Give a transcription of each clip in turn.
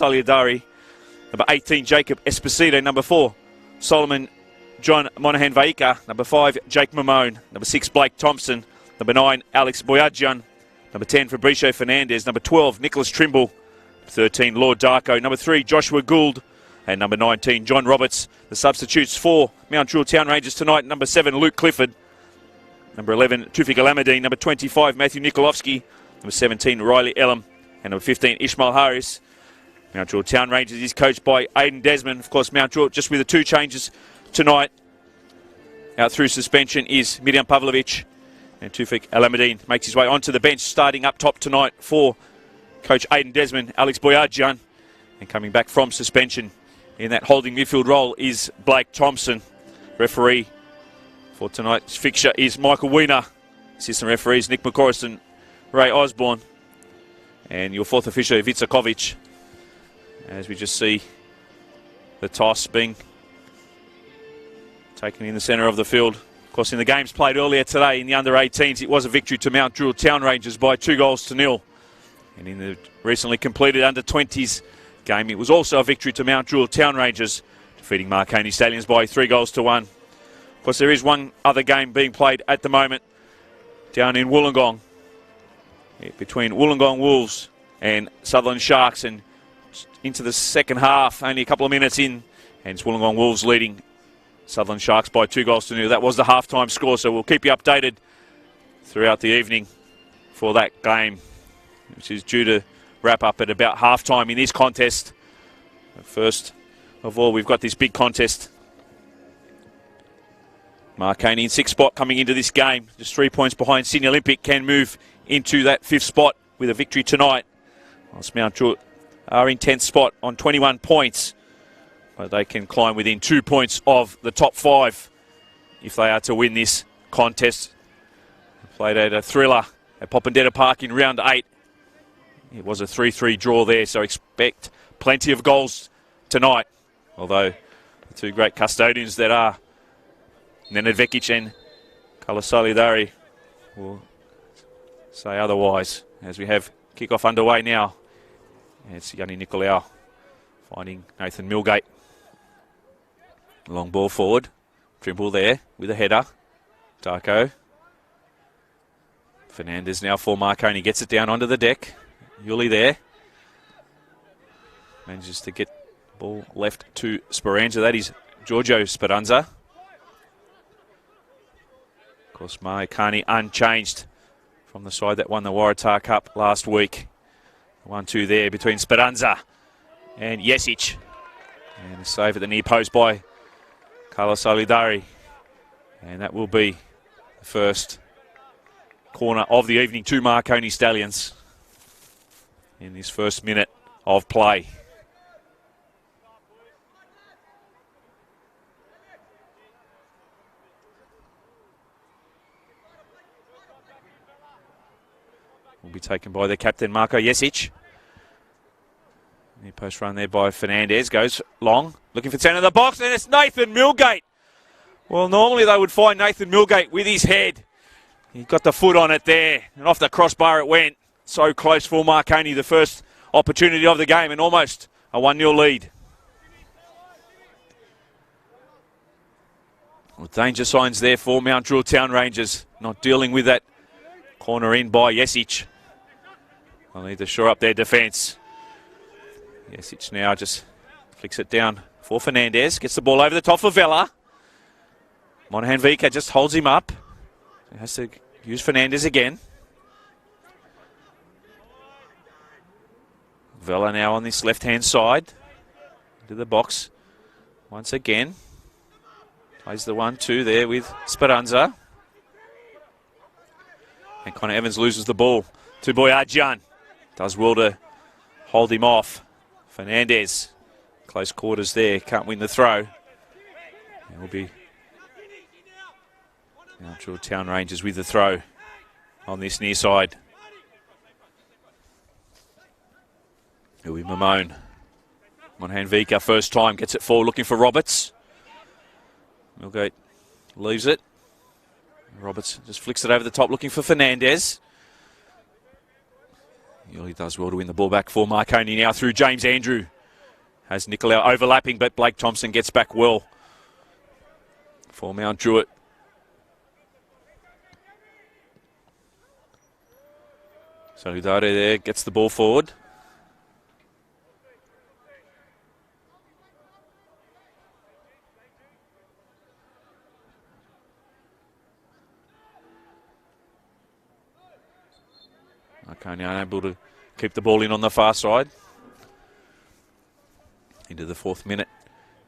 Solidari. Number 18, Jacob Esposito. Number 4, Solomon John Monahan Vaika. Number 5, Jake Mamone. Number 6, Blake Thompson. Number 9, Alex Boyadjian. Number 10, Fabricio Fernandez. Number 12, Nicholas Trimble. 13, Lord Darko. Number 3, Joshua Gould. And number 19, John Roberts. The substitutes for Mount Druitt Town Rangers tonight. Number 7, Luke Clifford. Number 11, Tufik Alameddine. Number 25, Matthew Nikolovsky. Number 17, Riley Elam. And number 15, Ishmael Harris. Mount Druitt Town Rangers is coached by Aidan Desmond. Of course, Mount Druitt just with the 2 changes tonight. Out through suspension is Mirjam Pavlovic. And Tufik Alameddine makes his way onto the bench, starting up top tonight for Coach Aidan Desmond, Alex Boyadjian. And coming back from suspension in that holding midfield role is Blake Thompson. Referee for tonight's fixture is Michael Weiner. Assistant referees Nick McCorris and Ray Osborne. And your 4th official, Ivica Kovic. As we just see the toss being taken in the centre of the field. Of course, in the games played earlier today in the under-18s, it was a victory to Mount Druitt Town Rangers by 2-0. And in the recently completed under-20s game, it was also a victory to Mount Druitt Town Rangers, defeating Marconi Stallions by 3-1. Of course, there is one other game being played at the moment down in Wollongong, between Wollongong Wolves and Sutherland Sharks, and into the second half, only a couple of minutes in, and it's Wollongong Wolves leading Sutherland Sharks by 2-0. That was the half-time score, so we'll keep you updated throughout the evening for that game, which is due to wrap up at about half-time in this contest. But first of all, we've got this big contest. Marconi in 6th spot coming into this game. Just 3 points behind Sydney Olympic, can move into that 5th spot with a victory tonight. Whilst Mount Druitt are in 10th spot on 21 points. But they can climb within 2 points of the top 5 if they are to win this contest. Played at a thriller at Popondetta Park in round 8. It was a 3-3 draw there, so expect plenty of goals tonight. Although the 2 great custodians that are Nenad Vekic and Carla Solidari will say otherwise, as we have kick-off underway now. It's Yanni Nicolau finding Nathan Milgate. Long ball forward. Trimble there with a header. Darko. Fernandez now for Marconi. Gets it down onto the deck. Yuli there. Manages to get the ball left to Speranza. That is Giorgio Speranza. Of course, Marconi unchanged from the side that won the Waratah Cup last week. 1-2 there between Speranza and Jesic. And a save at the near post by Carlos Solidari. And that will be the first corner of the evening to Marconi Stallions in this first minute of play. Will be taken by the captain, Marko Jesic. Near post run there by Fernandez. Goes long, looking for 10 in the box, and it's Nathan Milgate. Well, normally they would find Nathan Milgate with his head. He got the foot on it there, and off the crossbar it went. So close for Marconi, the first opportunity of the game, and almost a 1-0 lead. Well, danger signs there for Mount Druitt Town Rangers, not dealing with that corner in by Jesic. They'll need to shore up their defence. Jesic now just flicks it down for Fernandez. Gets the ball over the top for Vela. Monahan Vika just holds him up. He has to use Fernandez again. Vela now on this left-hand side. Into the box. Once again. Plays the 1-2 there with Speranza. And Connor Evans loses the ball to Boyadjian. Does well to hold him off. Fernandez, close quarters there, can't win the throw. It will be Mount Druitt Town Rangers with the throw on this near side. It'll be Mamone. Monahan Vika, first time, gets it forward, looking for Roberts. Milgate leaves it. Roberts just flicks it over the top, looking for Fernandez. He really does well to win the ball back for Marconi now through James Andrew. Has Nicolau overlapping, but Blake Thompson gets back well for Mount Druitt. So Udare there gets the ball forward. Marconi unable to keep the ball in on the far side. Into the 4th minute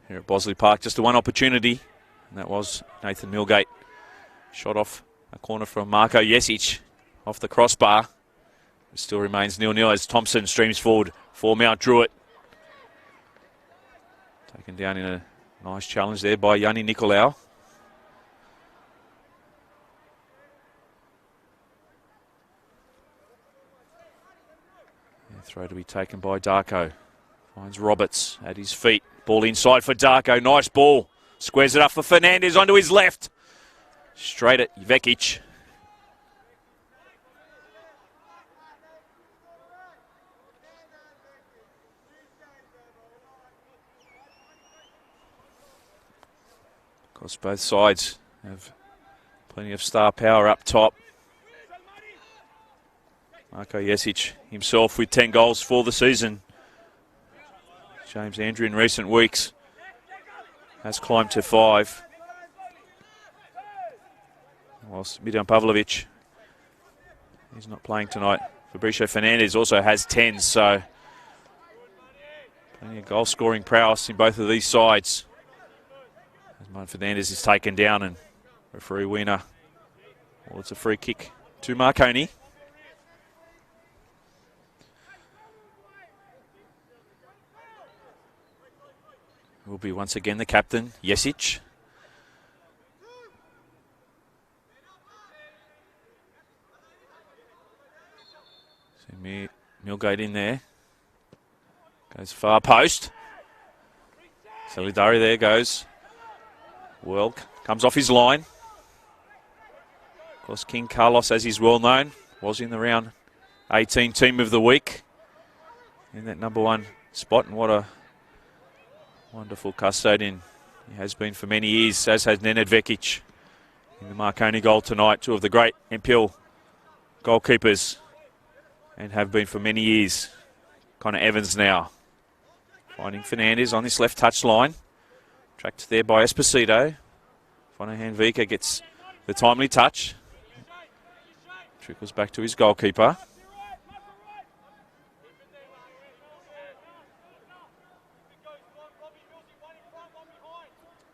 here at Bosley Park. Just the one opportunity, and that was Nathan Milgate. Shot off a corner from Marco Jesic off the crossbar. It still remains 0-0 as Thompson streams forward for Mount Druitt. Taken down in a nice challenge there by Yanni Nicolau. Throw to be taken by Darko. Finds Roberts at his feet. Ball inside for Darko. Nice ball. Squares it up for Fernandez onto his left. Straight at Vekic. Of course, both sides have plenty of star power up top. Marco Jesic himself with 10 goals for the season. James Andrew in recent weeks has climbed to 5. Whilst Miljan Pavlovic, he's not playing tonight. Fabricio Fernandez also has 10, so plenty of goal scoring prowess in both of these sides. As Martin Fernandez is taken down and referee Wiener, well, it's a free kick to Marconi. Will be once again the captain, Jesic. So Milgate in there. Goes far post. Solidari there goes. Well, comes off his line. Of course, King Carlos, as he's well known, was in the round 18 team of the week in that number 1 spot. And what a wonderful custodian he has been for many years, as has Nenad Vekic in the Marconi goal tonight. 2 of the great NPL goalkeepers, and have been for many years. Connor Evans now finding Fernandez on this left touch line. Tracked there by Esposito. Fonahan Vika gets the timely touch. Trickles back to his goalkeeper.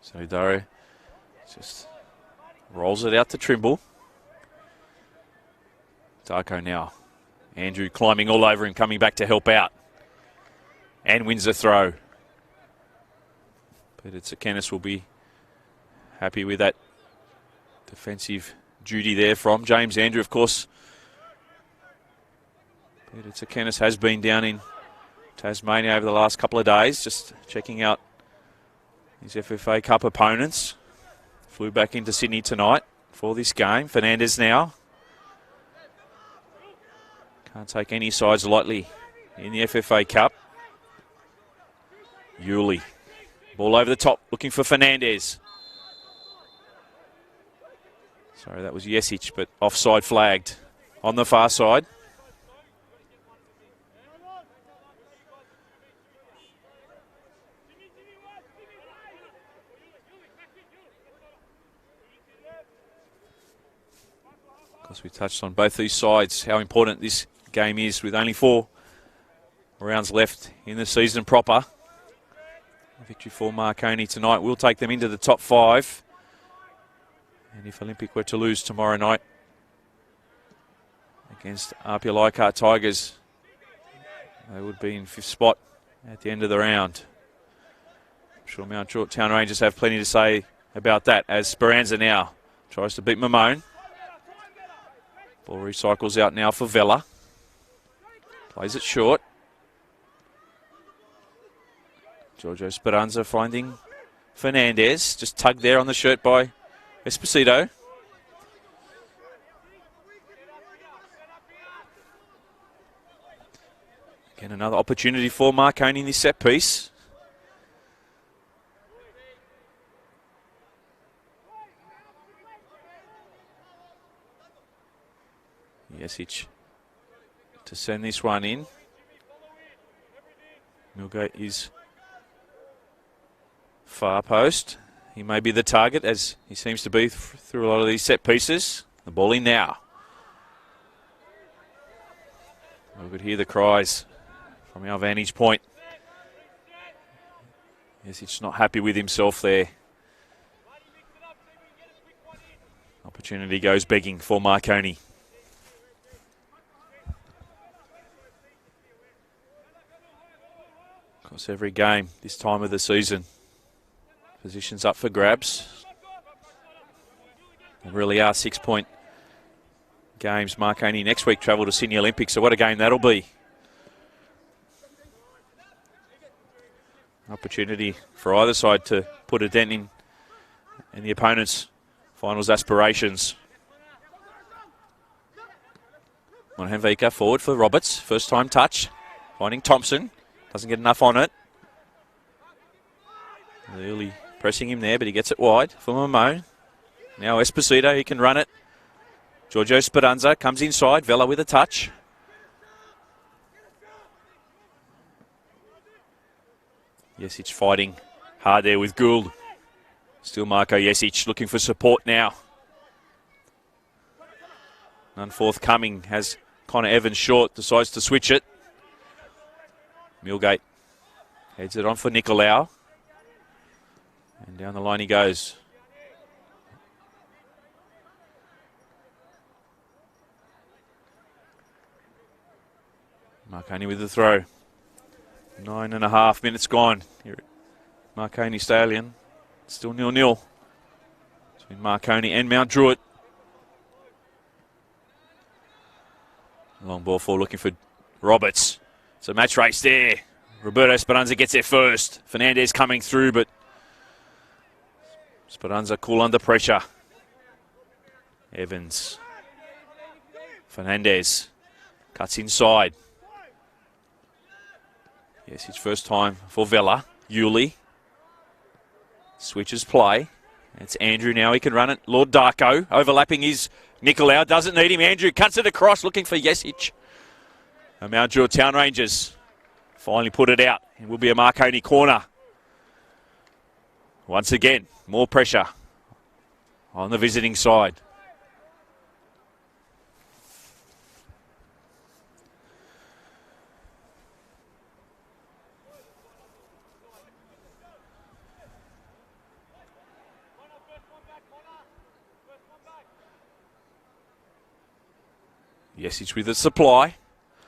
So Daro just rolls it out to Trimble. Darko now. Andrew climbing all over him, coming back to help out. And wins the throw. But it's Kennis will be happy with that defensive duty there from James Andrew, of course. But it's Kennis has been down in Tasmania over the last couple of days, just checking out his FFA Cup opponents. Flew back into Sydney tonight for this game. Fernandez now. Can't take any sides lightly in the FFA Cup. Yuli. Ball over the top, looking for Fernandez. Sorry, that was Jesic, but offside flagged on the far side. Of course, we touched on both these sides, how important this game is with only 4 rounds left in the season proper. Victory for Marconi tonight will take them into the top 5. And if Olympic were to lose tomorrow night against RPL Leichhardt Tigers, they would be in 5th spot at the end of the round. I'm sure Mount Druitt Town Rangers have plenty to say about that, as Speranza now tries to beat Mamone. Ball recycles out now for Vella. Plays it short. Giorgio Speranza finding Fernandez. Just tugged there on the shirt by Esposito. Again, another opportunity for Marconi in this set piece. Jesic to send this one in. Milgate is far post. He may be the target, as he seems to be through a lot of these set pieces. The ball in now. We could hear the cries from our vantage point. Jesic not happy with himself there. Opportunity goes begging for Marconi. Of course, every game this time of the season, positions up for grabs. They really are 6-point games. Marconi next week travel to Sydney Olympics, so what a game that'll be. Opportunity for either side to put a dent in the opponent's finals aspirations. Monahan-Vika forward for Roberts. First time touch. Finding Thompson. Doesn't get enough on it. Really pressing him there, but he gets it wide for Mamone. Now Esposito, he can run it. Giorgio Speranza comes inside. Vela with a touch. Jesic fighting hard there with Gould. Still Marco Jesic looking for support now. None forthcoming. Has Connor Evans short. Decides to switch it. Milgate heads it on for Nicolau. And down the line he goes. Marconi with the throw. 9.5 minutes gone. Here at Marconi Stallion. Still 0-0 between Marconi and Mount Druitt. Long ball forward looking for Roberts. It's a match race there. Roberto Speranza gets there first. Fernandez coming through, but Speranza cool under pressure. Evans. Fernandez cuts inside. Yes, his first time for Vela. Yuli. Switches play. It's Andrew now. He can run it. Lord Darko overlapping his Nicolau. Doesn't need him. Andrew cuts it across looking for Jesic. And Mount Druitt Town Rangers finally put it out. It will be a Marconi corner. Once again, more pressure on the visiting side. Jesic with the supply.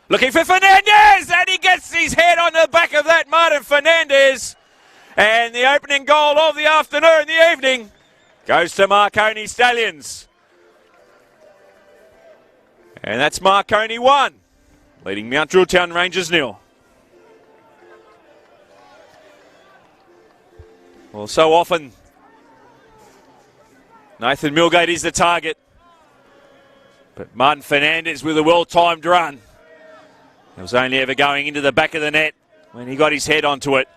Looking for Fernandez, and he gets his head on the back of that, Martin Fernandez. And the opening goal of the afternoon, the evening, goes to Marconi Stallions. And that's Marconi 1, leading Mount Druitt Town Rangers 0. Well, so often, Nathan Milgate is the target. But Martin Fernandez with a well-timed run. It was only ever going into the back of the net when he got his head onto it.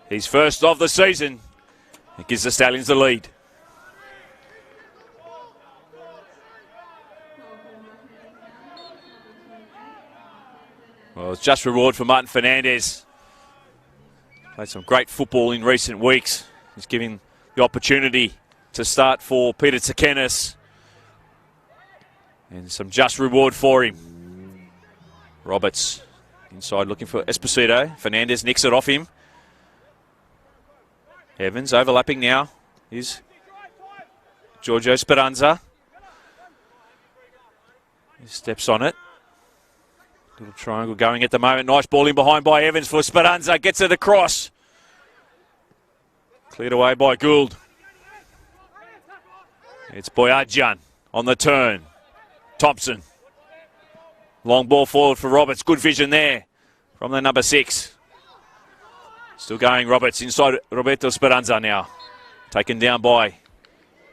His first of the season. It gives the Stallions the lead. Well, it's just reward for Martin Fernandez. Played some great football in recent weeks. He's giving the opportunity to start for Peter Tsakenis. And some just reward for him. Roberts inside looking for Esposito. Fernandez nicks it off him. Evans overlapping now is Giorgio Speranza. He steps on it. Little triangle going at the moment. Nice ball in behind by Evans for Speranza. Gets it across. Cleared away by Gould. It's Boyadjian on the turn. Thompson. Long ball forward for Roberts. Good vision there from the number 6. Still going Roberts inside Roberto Speranza now. Taken down by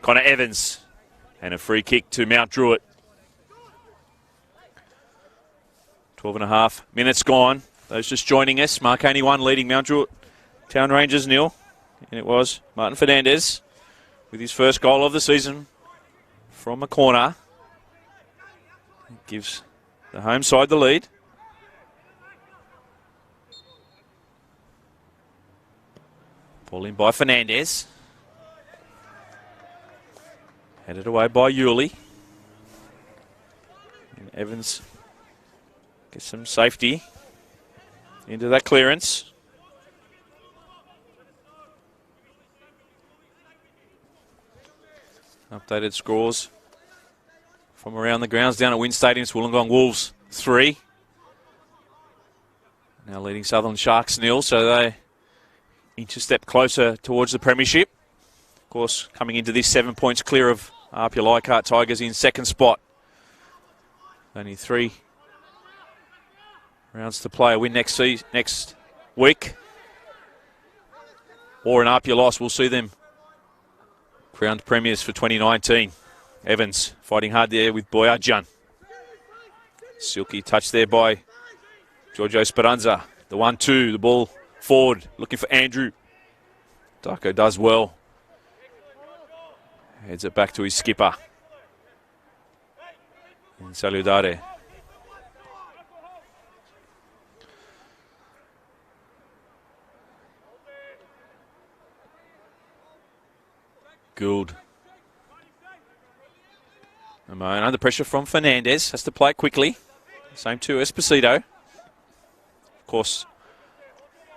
Connor Evans. And a free kick to Mount Druitt. 12.5 minutes gone. Those just joining us. Marconi 1 leading Mount Druitt Town Rangers 0. And it was Martin Fernandez with his first goal of the season from a corner. Gives the home side the lead. Ball in by Fernandez. Headed away by Yulee. And Evans gets some safety into that clearance. Updated scores from around the grounds down at Wynn Stadium. Wollongong Wolves 3. Now leading Southern Sharks 0, so they inch a step closer towards the premiership. Of course, coming into this 7 points clear of RPL Leichhardt Tigers in second spot. Only 3 rounds to play. A win next week, or an RPL loss will see them crowned premiers for 2019. Evans fighting hard there with Boyajian. Silky touch there by Giorgio Speranza. The 1-2, the ball forward, looking for Andrew. Darko does well. Heads it back to his skipper. In Saludare. Gould. Amon under pressure from Fernandez. Has to play it quickly. Same to Esposito. Of course,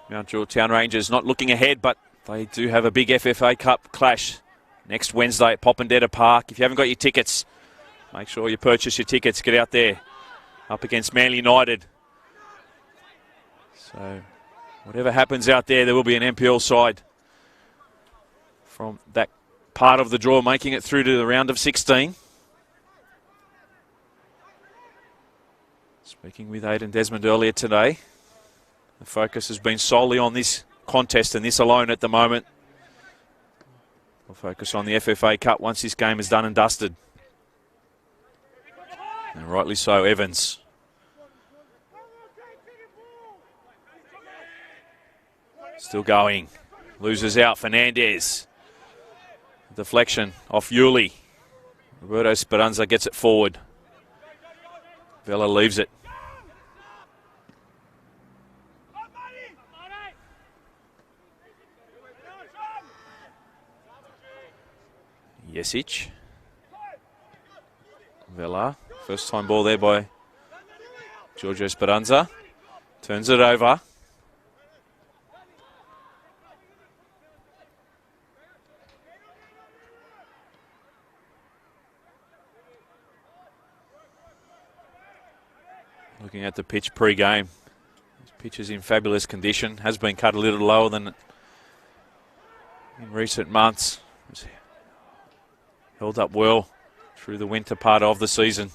Mount Druitt Town Rangers not looking ahead, but they do have a big FFA Cup clash next Wednesday at Popondetta Park. If you haven't got your tickets, make sure you purchase your tickets. Get out there. Up against Manly United. So, whatever happens out there, there will be an NPL side from that part of the draw making it through to the round of 16. Speaking with Aidan Desmond earlier today, the focus has been solely on this contest and this alone at the moment. We'll focus on the FFA Cup once this game is done and dusted. And rightly so, Evans. Still going. Loses out, Fernandez. Deflection off Yulee. Roberto Speranza gets it forward. Vela leaves it. Jesic. Vela. First time ball there by Giorgio Speranza. Turns it over. Looking at the pitch pre-game. This pitch is in fabulous condition. Has been cut a little lower than in recent months. It's held up well through the winter part of the season.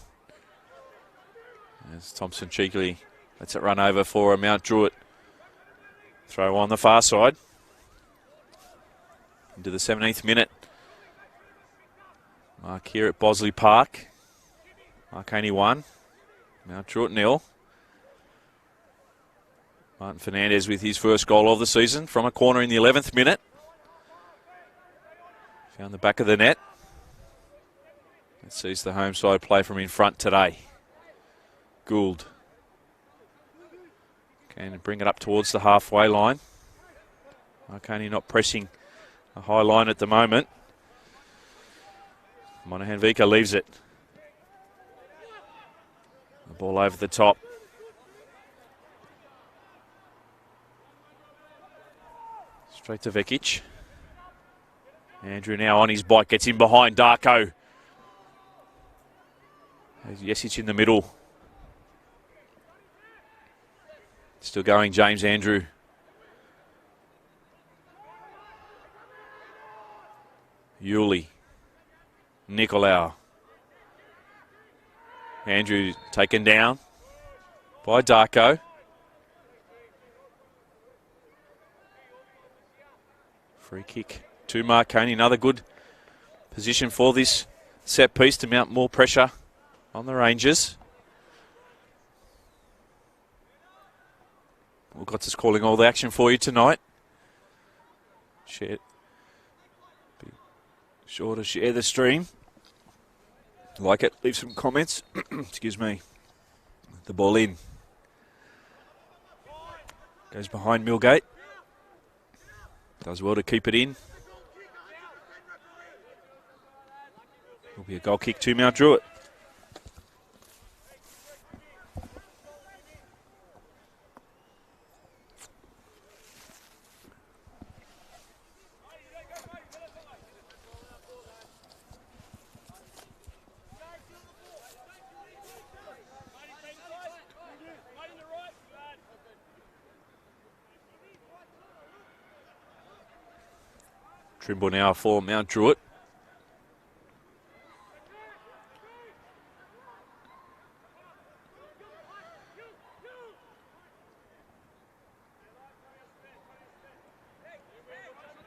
As Thompson cheekily lets it run over for a Mount Druitt. Throw on the far side. Into the 17th minute. Mark here at Bosley Park. Marconi 1. Mount Druitt 0. Martin Fernandez with his first goal of the season from a corner in the 11th minute. Found the back of the net. It sees the home side play from in front today. Gould. Can bring it up towards the halfway line. Marconi not pressing a high line at the moment. Monahan Vika leaves it. The ball over the top. Straight to Vekic. Andrew now on his bike, gets in behind Darko. Jesic in the middle. Still going, James Andrew. Yulee. Nicolau. Andrew taken down by Darko. Free kick to Marconi. Another good position for this set piece to mount more pressure on the Rangers. Wilcox calling all the action for you tonight. Be sure to share the stream. Like it, leave some comments. Excuse me. The ball in. Goes behind Millgate. Does well to keep it in. Will be a goal kick to Mount Druitt. Trimble now for Mount Druitt.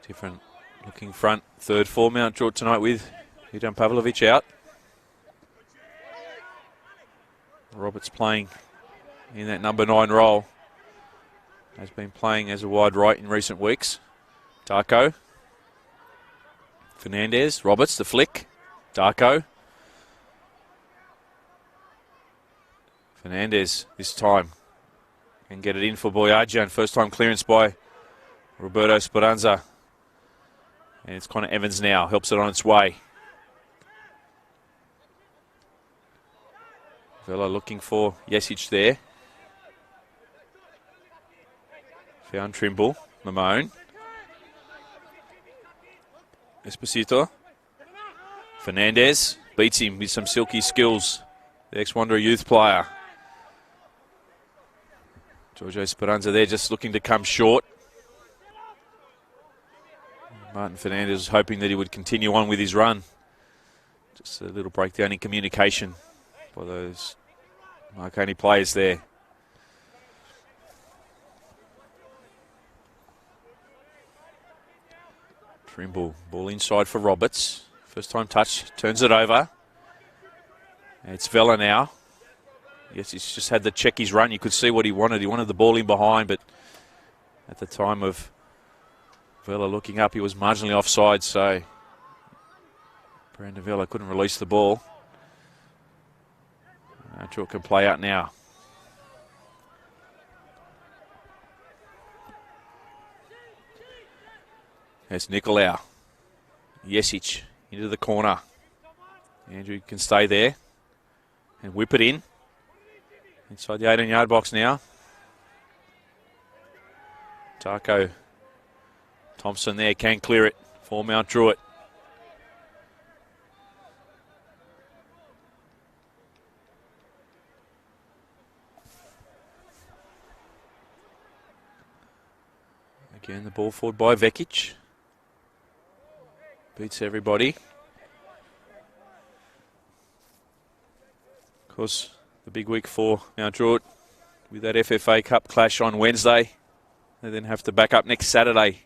Different looking front. Third for Mount Druitt tonight with Idan Pavlovic out. Roberts playing in that number 9 role. Has been playing as a wide right in recent weeks. Darko. Fernandez. Roberts, the flick. Darko. Fernandez this time. And get it in for Boyajian. First time clearance by Roberto Speranza. And it's Connor Evans now. Helps it on its way. Vela looking for Jesic there. Found Trimble. Mamone. Esposito. Fernandez beats him with some silky skills. The ex-Wanderer youth player. Giorgio Speranza there just looking to come short. Martin Fernandez was hoping that he would continue on with his run. Just a little breakdown in communication by those Marconi players there. Trimble, ball inside for Roberts. First time touch, turns it over. And it's Vela now. Yes, he's just had to check his run. You could see what he wanted. He wanted the ball in behind, but at the time of Vela looking up, he was marginally offside, so Brandon Vela couldn't release the ball. Druitt can play out now. There's Nicolau. Jesic into the corner. Andrew can stay there and whip it in. Inside the 18-yard box now. Darko Thompson there can clear it for Mount Druitt. Again, the ball forward by Vekic. Beats everybody. Of course, the big week for Mount Druitt with that FFA Cup clash on Wednesday. They then have to back up next Saturday.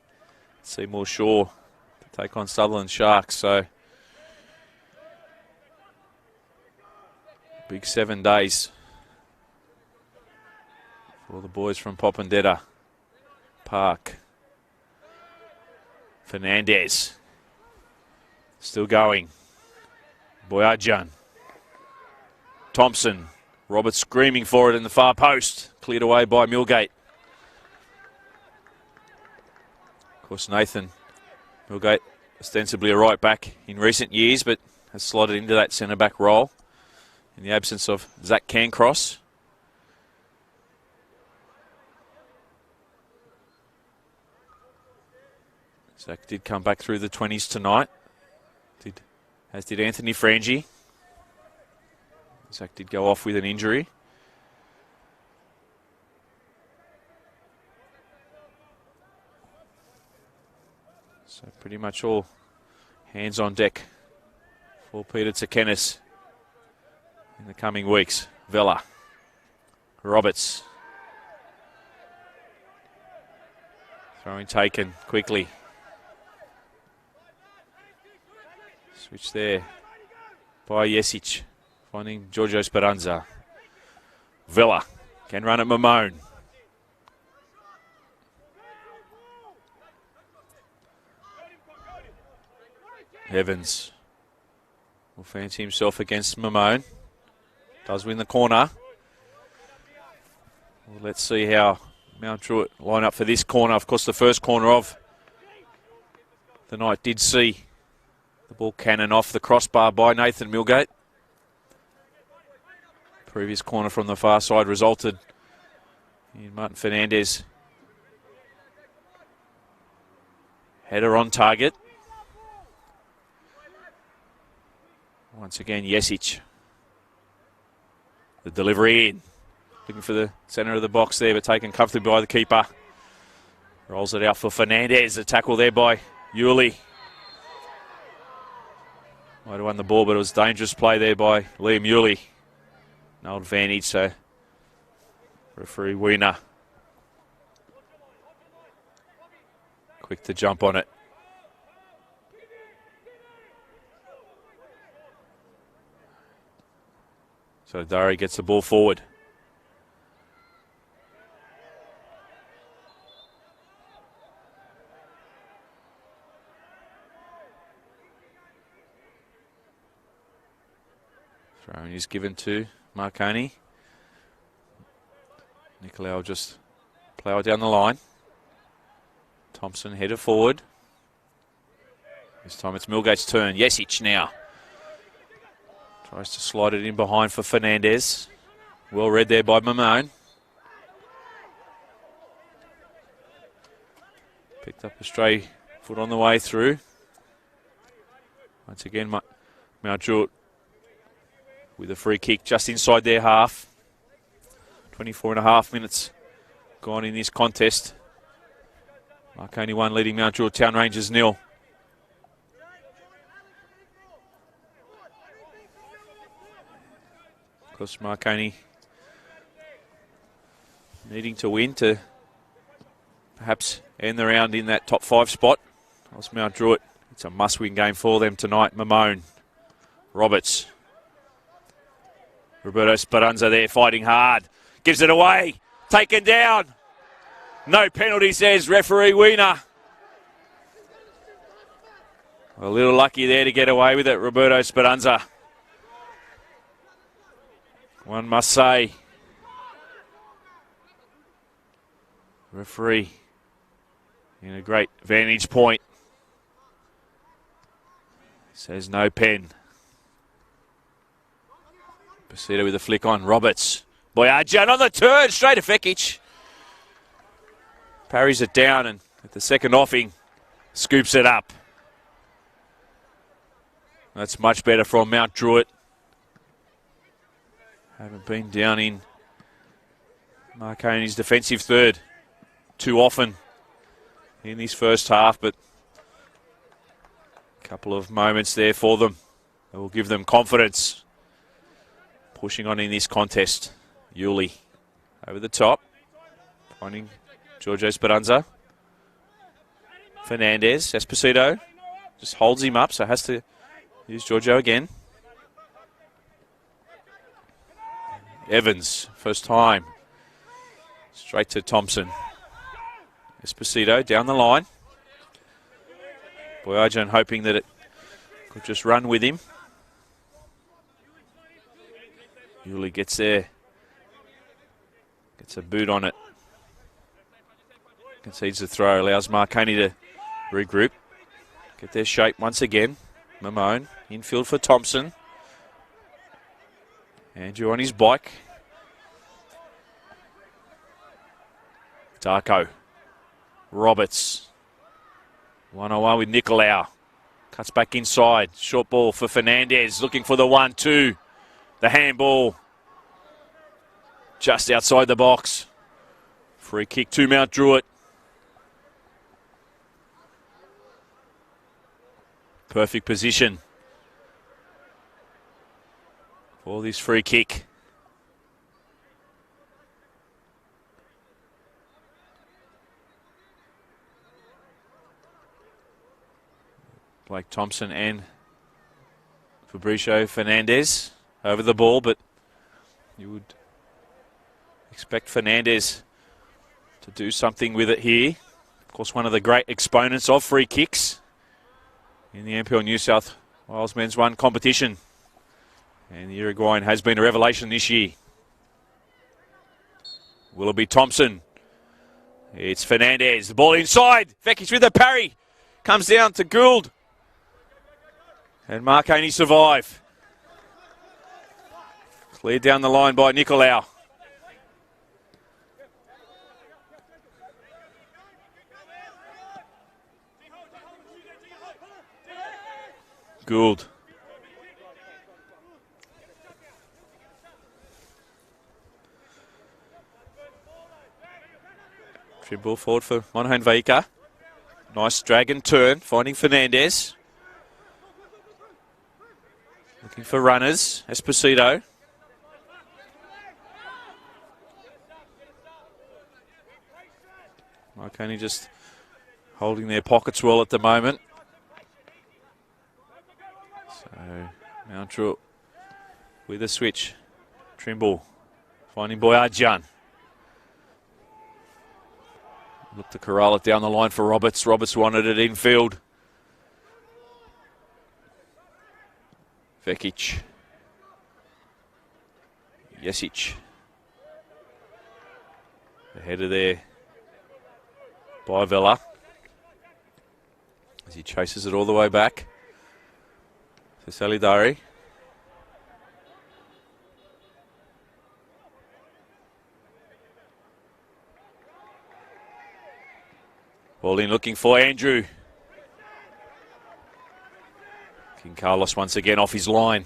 Seymour Shaw to take on Sutherland Sharks. So, big 7 days for the boys from Popondetta Park. Fernandez. Still going. Boyajian. Thompson. Roberts screaming for it in the far post. Cleared away by Millgate. Of course, Nathan Millgate, ostensibly a right back in recent years, but has slotted into that centre back role in the absence of Zach Cancross. Zach did come back through the 20s tonight, as did Anthony Frangi. Zach did go off with an injury. So pretty much all hands on deck for Peter Tsakenis in the coming weeks. Vela. Roberts. Throwing taken quickly. Switch there by Jesic. Finding Giorgio Speranza. Vela can run at Mamone. Evans. will fancy himself against Mamone. Does win the corner. Well, let's see how Mount Druitt line up for this corner. Of course, the first corner of the night did see the ball cannon off the crossbar by Nathan Milgate. Previous corner from the far side resulted in Martin Fernandez header on target. Once again, Jesic. The delivery in. Looking for the centre of the box there, but taken comfortably by the keeper. Rolls it out for Fernandez. A tackle there by Yuli. Might have won the ball, but it was dangerous play there by Liam Yuli. No advantage, so referee Wiener quick to jump on it. So Dari gets the ball forward. Throwing is given to Marconi. Nicolau will just plough down the line. Thompson headed forward. This time it's Milgate's turn. Jesic now. Tries to slide it in behind for Fernandez. Well read there by Mamone. Picked up a stray foot on the way through. Once again, Mount Druitt with a free kick just inside their half. 24.5 minutes gone in this contest. Marconi 1 leading Mount Druitt Town Rangers 0. Of course, Marconi needing to win to perhaps end the round in that top 5 spot. Whilst Mount Druitt, it's a must-win game for them tonight. Mamone, Roberts. Roberto Speranza there fighting hard. Gives it away. Taken down. No penalty, says referee Wiener. A little lucky there to get away with it, Roberto Speranza. One must say. Referee in a great vantage point. Says no pen. Pasito with a flick on. Roberts. Boyajian on the turn. Straight to Fekic. Parries it down and at the second offing scoops it up. That's much better from Mount Druitt. Haven't been down in Marconi's defensive third too often in this first half, but a couple of moments there for them that will give them confidence. Pushing on in this contest. Yuli over the top. Finding Giorgio Speranza. Fernandez. Esposito just holds him up, so has to use Giorgio again. Evans, first time. Straight to Thompson. Esposito down the line. Boyajian hoping that it could just run with him. Yuli gets there. Gets a boot on it. Concedes the throw. Allows Marconi to regroup. Get their shape once again. Mamone. Infield for Thompson. Andrew on his bike. Darko. Roberts. 1-on-1 with Nicolau. Cuts back inside. Short ball for Fernandez. Looking for the 1-2. The handball. Just outside the box. Free kick to Mount Druitt. Perfect position for this free kick. Blake Thompson and Fabricio Fernandez over the ball, but you would expect Fernandez to do something with it here. Of course, one of the great exponents of free kicks in the NPL New South Wales Men's 1 competition. And the Uruguayan has been a revelation this year. Will it be Thompson? It's Fernandez. The ball inside. Vekic with a parry. Comes down to Gould. And Marconi survive. Cleared down the line by Nicolau. Gould. Dribble forward for Monahan Vaika. Nice drag and turn, finding Fernandez. Looking for runners. Esposito. Marconi just holding their pockets well at the moment. So, Mount Druitt with a switch. Trimble finding Boyadjian. Look to corral it down the line for Roberts. Roberts wanted it infield. Vekic. Jesic. Ahead of there by Villa. As he chases it all the way back. To Salidari. Ball in looking for Andrew. King Carlos once again off his line.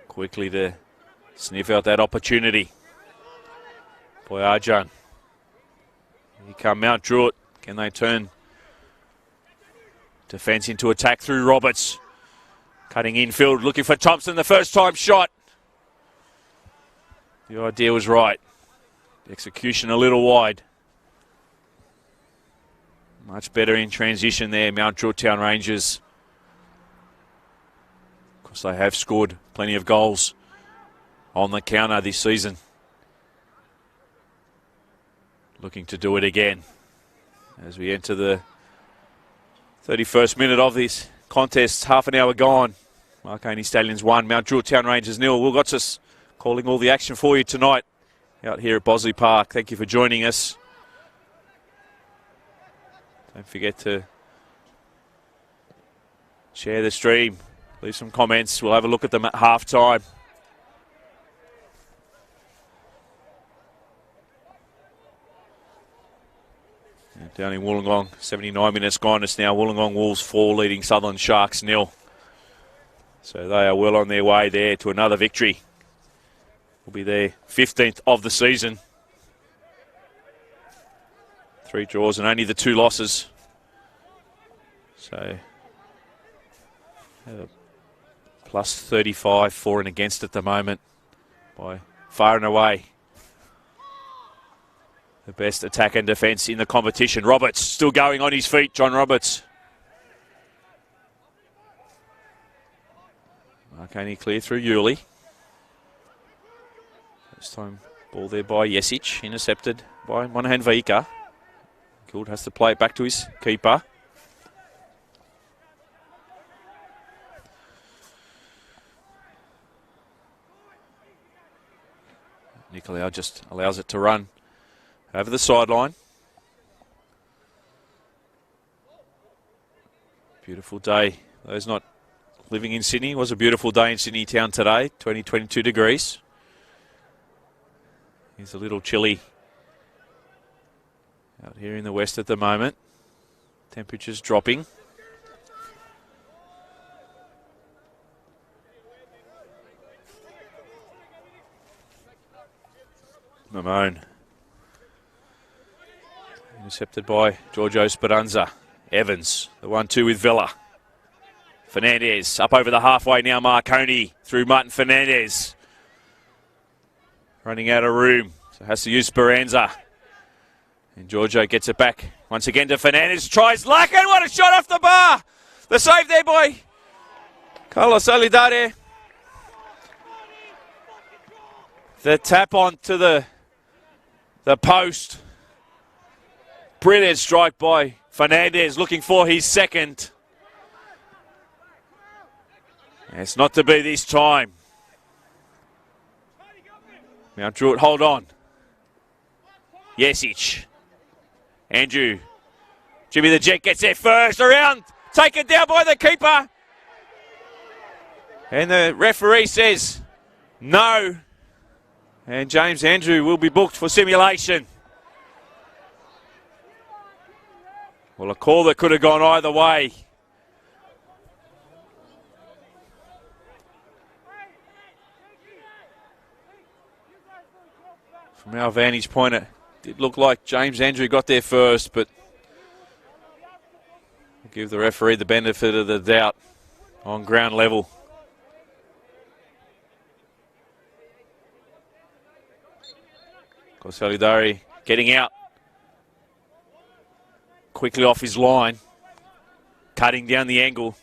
Quickly to sniff out that opportunity. Boyadjian. Here come Mount Druitt. Can they turn defence into attack through Roberts? Cutting infield, looking for Thompson, the first time shot. The idea was right. The execution a little wide. Much better in transition there, Mount Druitt Town Rangers. Of course, they have scored plenty of goals on the counter this season. Looking to do it again as we enter the 31st minute of this contest. Half an hour gone. Marconi Stallions 1, Mount Druitt Town Rangers 0. Will Gotsis calling all the action for you tonight out here at Bosley Park. Thank you for joining us. Don't forget to share the stream. Leave some comments. We'll have a look at them at half time. Down in Wollongong, 79 minutes gone. It's now Wollongong Wolves 4 leading Sutherland Sharks 0. So they are well on their way there to another victory. Will be their 15th of the season. 3 draws and only the 2 losses. So plus 35 for and against at the moment by far and away the best attack and defence in the competition. Roberts still going on his feet, John Roberts. Marconi clear through Yuli. This time ball there by Jesic, intercepted by Monahan Vaika. Gould has to play it back to his keeper. Nicolau just allows it to run over the sideline. Beautiful day. Those not living in Sydney, it was a beautiful day in Sydney town today. 22 degrees. It's a little chilly out here in the west at the moment. Temperatures dropping. Mamone. Intercepted by Giorgio Speranza. Evans, the 1-2 with Villa. Fernandez up over the halfway now. Marconi through Martin Fernandez. Running out of room, so has to use Speranza. And Giorgio gets it back once again to Fernandez. Tries luck, and what a shot off the bar! The save there by Carlos Solidare. The tap on to the post. Brilliant strike by Fernandez, looking for his second. It's not to be this time. Now Druitt, hold on. Yesic. Andrew. Jimmy the Jet gets there first. Around. Taken down by the keeper. And the referee says no. And James Andrew will be booked for simulation. Well, a call that could have gone either way. From our vantage point, it did look like James Andrew got there first, but we'll give the referee the benefit of the doubt on ground level. Kosalidari getting out. Quickly off his line. Cutting down the angle.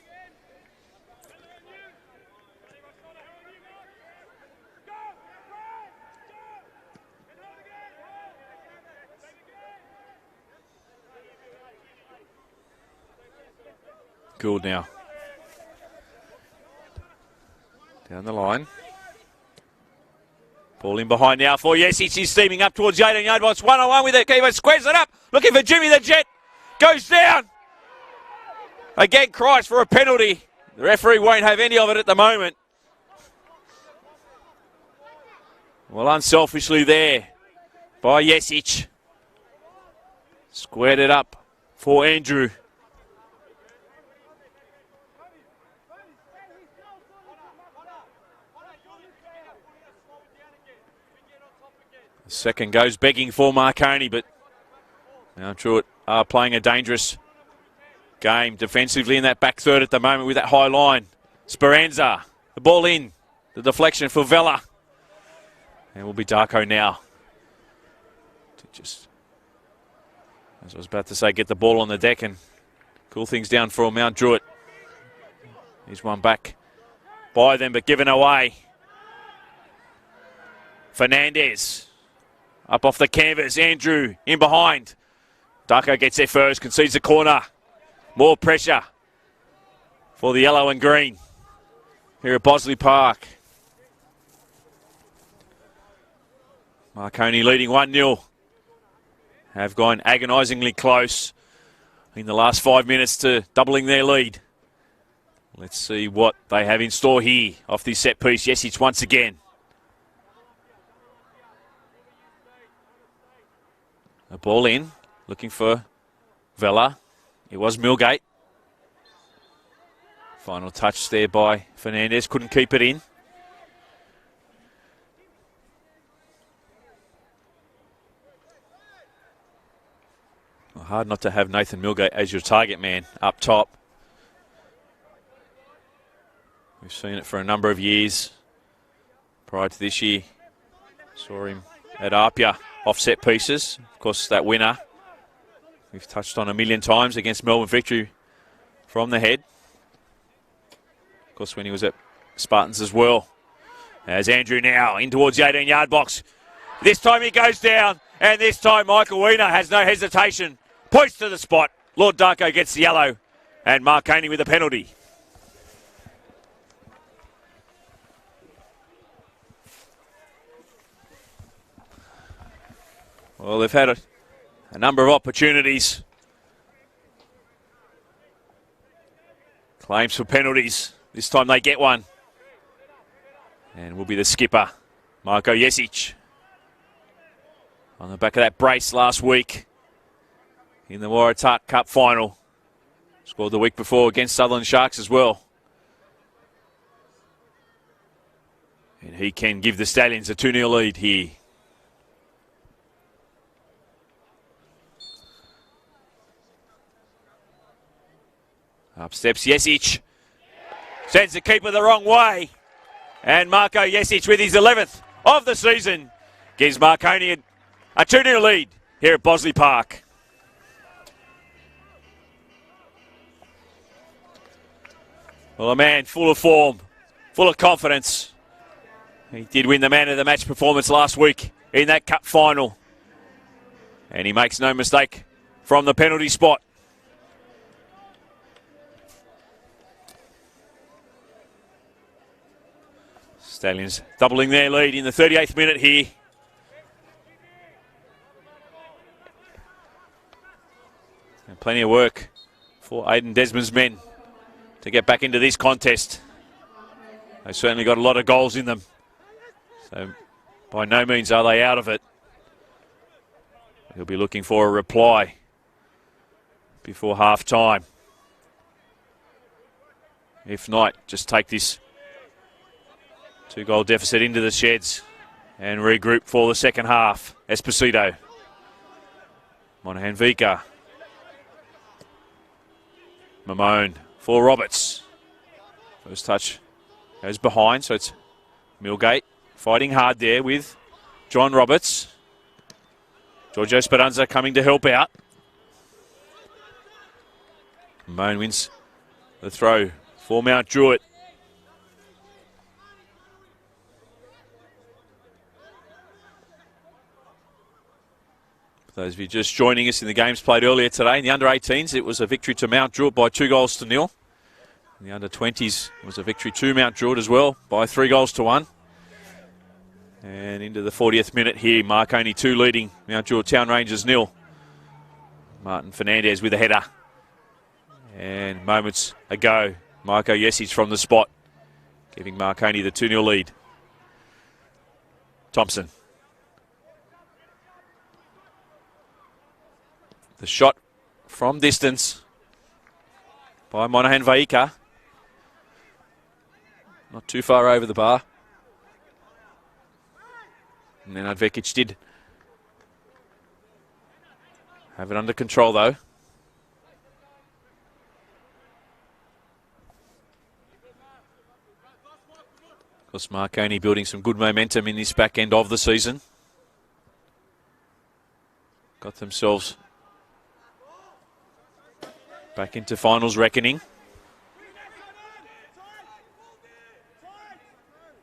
Gould now. Down the line. Ball in behind now for Yesic. He's steaming up towards the 18-yard box. 1-on-1 with it. Keeper squares it up. Looking for Jimmy the Jet. Goes down. Again, cries for a penalty. The referee won't have any of it at the moment. Well, unselfishly there by Yesic. Squared it up for Andrew. The second goes begging for Marconi, but now Druitt are playing a dangerous game defensively in that back third at the moment with that high line. Speranza, the ball in, the deflection for Vella. And will be Darko now. To just, as I was about to say, get the ball on the deck and cool things down for Mount Druitt. He's one back by them, but given away. Fernandez. Up off the canvas, Andrew in behind. Darko gets there first, concedes the corner. More pressure for the yellow and green here at Bosley Park. Marconi leading 1-0. Have gone agonisingly close in the last 5 minutes to doubling their lead. Let's see what they have in store here off this set piece. Yesic once again. A ball in, looking for Vella. It was Milgate. Final touch there by Fernandez. Couldn't keep it in. Well, hard not to have Nathan Milgate as your target man up top. We've seen it for a number of years. Prior to this year, saw him at Apia. Offset pieces. Of course, that winner we've touched on a million times against Melbourne Victory from the head. Of course, when he was at Spartans as well. As Andrew now in towards the 18-yard box. This time he goes down, and this time Michael Wiener has no hesitation. Points to the spot. Lord Darko gets the yellow, and Marconi with a penalty. Well, they've had a number of opportunities. Claims for penalties. This time they get one. And will be the skipper, Marko Yesic. On the back of that brace last week in the Waratah Cup final. Scored the week before against Sutherland Sharks as well. And he can give the Stallions a 2-0 lead here. Up steps Yesic. Sends the keeper the wrong way. And Marko Yesic with his 11th of the season gives Marconi a 2-0 lead here at Bosley Park. Well, a man full of form, full of confidence. He did win the man of the match performance last week in that cup final. And he makes no mistake from the penalty spot. Stallions doubling their lead in the 38th minute here. And plenty of work for Aidan Desmond's men to get back into this contest. They certainly got a lot of goals in them. So by no means are they out of it. He'll be looking for a reply before half time. If not, just take this 2-goal deficit into the sheds and regroup for the second half. Esposito. Monahan Vika. Mamone for Roberts. First touch goes behind, so it's Millgate fighting hard there with John Roberts. Giorgio Speranza coming to help out. Mamone wins the throw for Mount Druitt. For those of you just joining us in the games played earlier today, in the under-18s, it was a victory to Mount Druitt by 2-0. In the under-20s, it was a victory to Mount Druitt as well by 3-1. And into the 40th minute here, Marconi 2 leading Mount Druitt Town Rangers 0. Martin Fernandez with a header. And moments ago, Marco Jesic from the spot, giving Marconi the 2-0 lead. Thompson. The shot from distance by Monahan Vaika. Not too far over the bar. And then Advekic did have it under control though. Of course, Marconi building some good momentum in this back end of the season. Got themselves back into finals reckoning.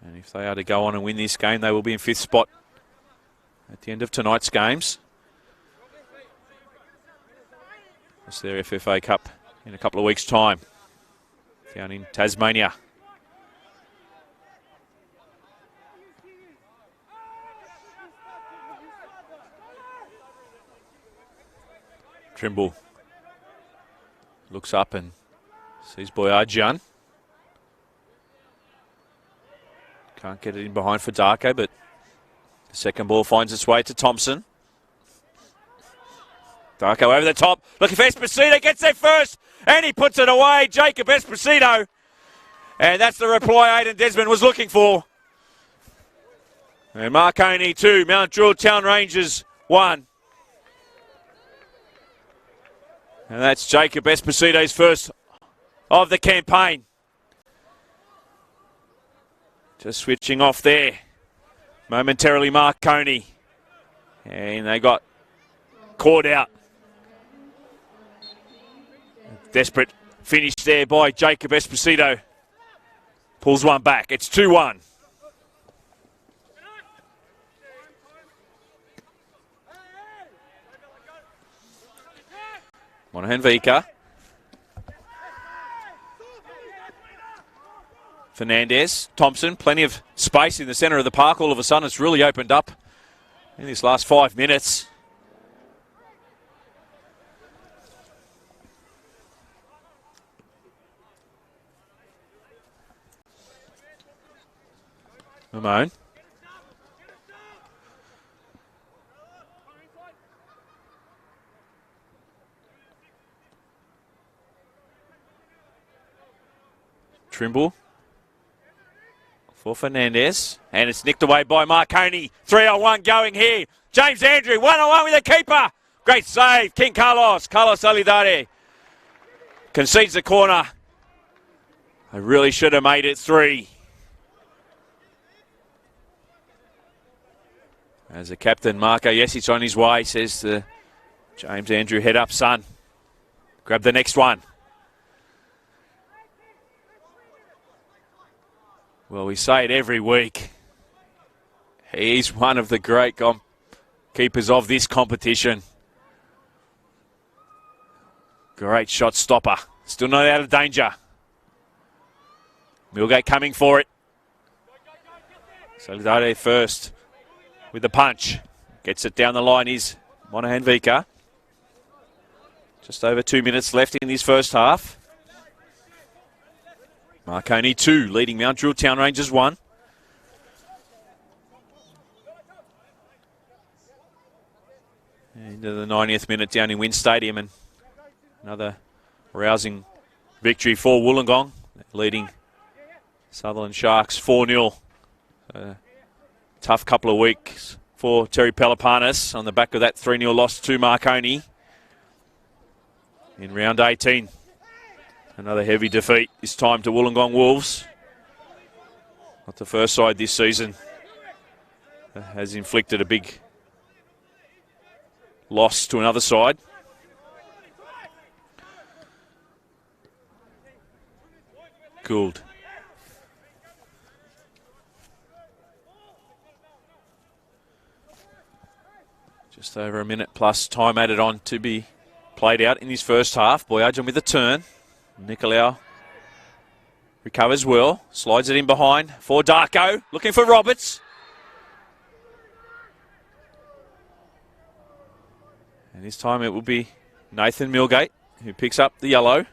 And if they are to go on and win this game, they will be in 5th spot at the end of tonight's games. It's their FFA Cup in a couple of weeks' time down in Tasmania. Trimble looks up and sees Boyadjian. Can't get it in behind for Darko, but the second ball finds its way to Thompson. Darko over the top, looking for Esposito, gets there first, and he puts it away. Jacob Esposito. And that's the reply Aidan Desmond was looking for. And Marconi 2, Mount Druitt Town Rangers 1. And that's Jacob Esposito's first of the campaign. Just switching off there. Momentarily Marconi. And they got caught out. Desperate finish there by Jacob Esposito. Pulls one back. It's 2-1. Monahan Vika. Fernandez, Thompson, plenty of space in the centre of the park. All of a sudden, it's really opened up in this last 5 minutes. Mamone. Trimble. For Fernandez, and it's nicked away by Marconi. 3-on-1 going here. James Andrew, 1-on-1 with the keeper. Great save, King Carlos Alidare. Concedes the corner. They really should have made it 3. As the captain, Marco Jesic on his way, says to James Andrew, head up, son. Grab the next one. Well, we say it every week. He's one of the great keepers of this competition. Great shot stopper. Still not out of danger. Millgate coming for it. Solidare first with the punch. Gets it down the line is Monahan Vika. Just over 2 minutes left in this first half. Marconi 2, leading Mount Druitt Town Rangers 1. Into the 90th minute down in Wynn Stadium, and another rousing victory for Wollongong, leading Sutherland Sharks 4-0. Tough couple of weeks for Terry Pelopanis on the back of that 3-0 loss to Marconi in round 18. Another heavy defeat, this time to Wollongong Wolves. Not the first side this season that has inflicted a big loss to another side. Gould. Just over a minute plus time added on to be played out in his first half. Boyajian with a turn. Nicolau recovers well. Slides it in behind for Darko. Looking for Roberts. And this time it will be Nathan Milgate who picks up the yellow.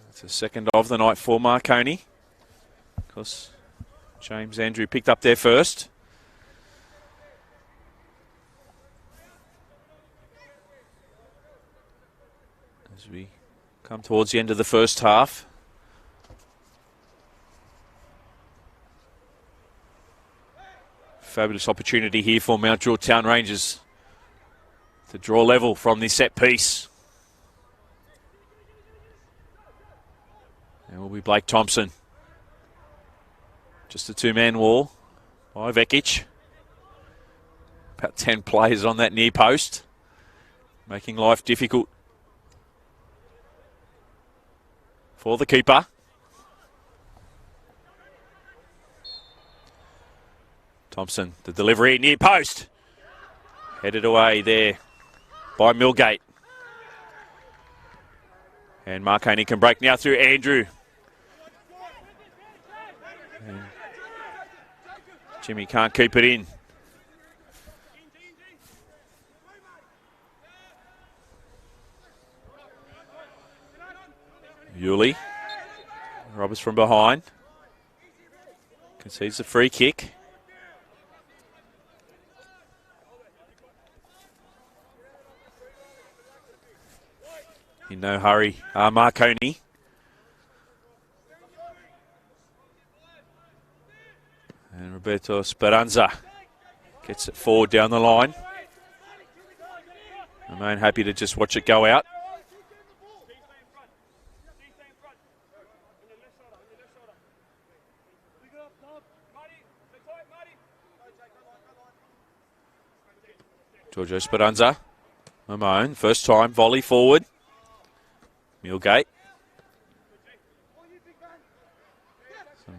That's the second of the night for Marconi. Of course, James Andrew picked up there first. As we come towards the end of the first half. Fabulous opportunity here for Mount Druitt Town Rangers to draw level from this set piece. And will be Blake Thompson. Just a two-man wall by Vekic. About 10 players on that near post, making life difficult for the keeper. Thompson, the delivery near post. Headed away there by Milgate. And Marconi can break now through Andrew. And Jimmy can't keep it in. Yuli. Roberts from behind. Concedes the free kick. In no hurry, Marconi. And Roberto Speranza gets it forward down the line. Remain happy to just watch it go out. Giorgio Speranza. Mamone, first time, volley forward. Milgate. Some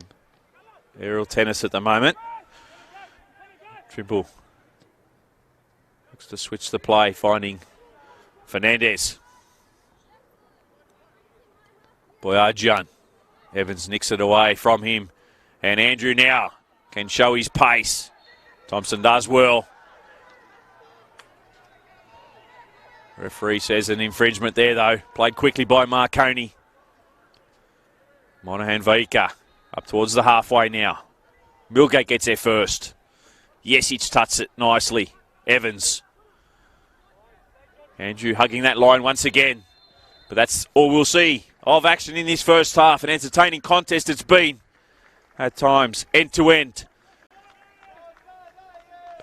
aerial tennis at the moment. Trimble looks to switch the play, finding Fernandez. Boyajian. Evans nicks it away from him. And Andrew now can show his pace. Thompson does well. Referee says an infringement there, though. Played quickly by Marconi. Monahan Vika up towards the halfway now. Milgate gets there first. Yesic tuts it nicely. Evans. Andrew hugging that line once again. But that's all we'll see of action in this first half. An entertaining contest it's been. At times, end to end.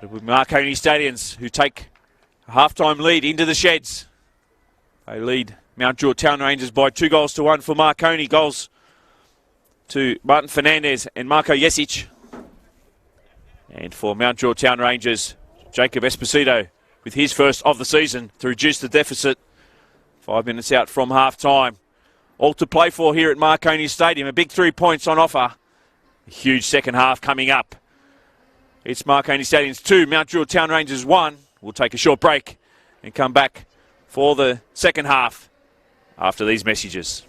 But with Marconi Stallions, who take a half-time lead into the sheds. They lead Mount Druitt Town Rangers by 2-1 for Marconi. Goals to Martin Fernandez and Marco Yesic. And for Mount Druitt Town Rangers, Jacob Esposito with his first of the season to reduce the deficit. 5 minutes out from half-time. All to play for here at Marconi Stadium. A big 3 points on offer. A huge second half coming up. It's Marconi Stadium's 2, Mount Druitt Town Rangers 1. We'll take a short break and come back for the second half after these messages.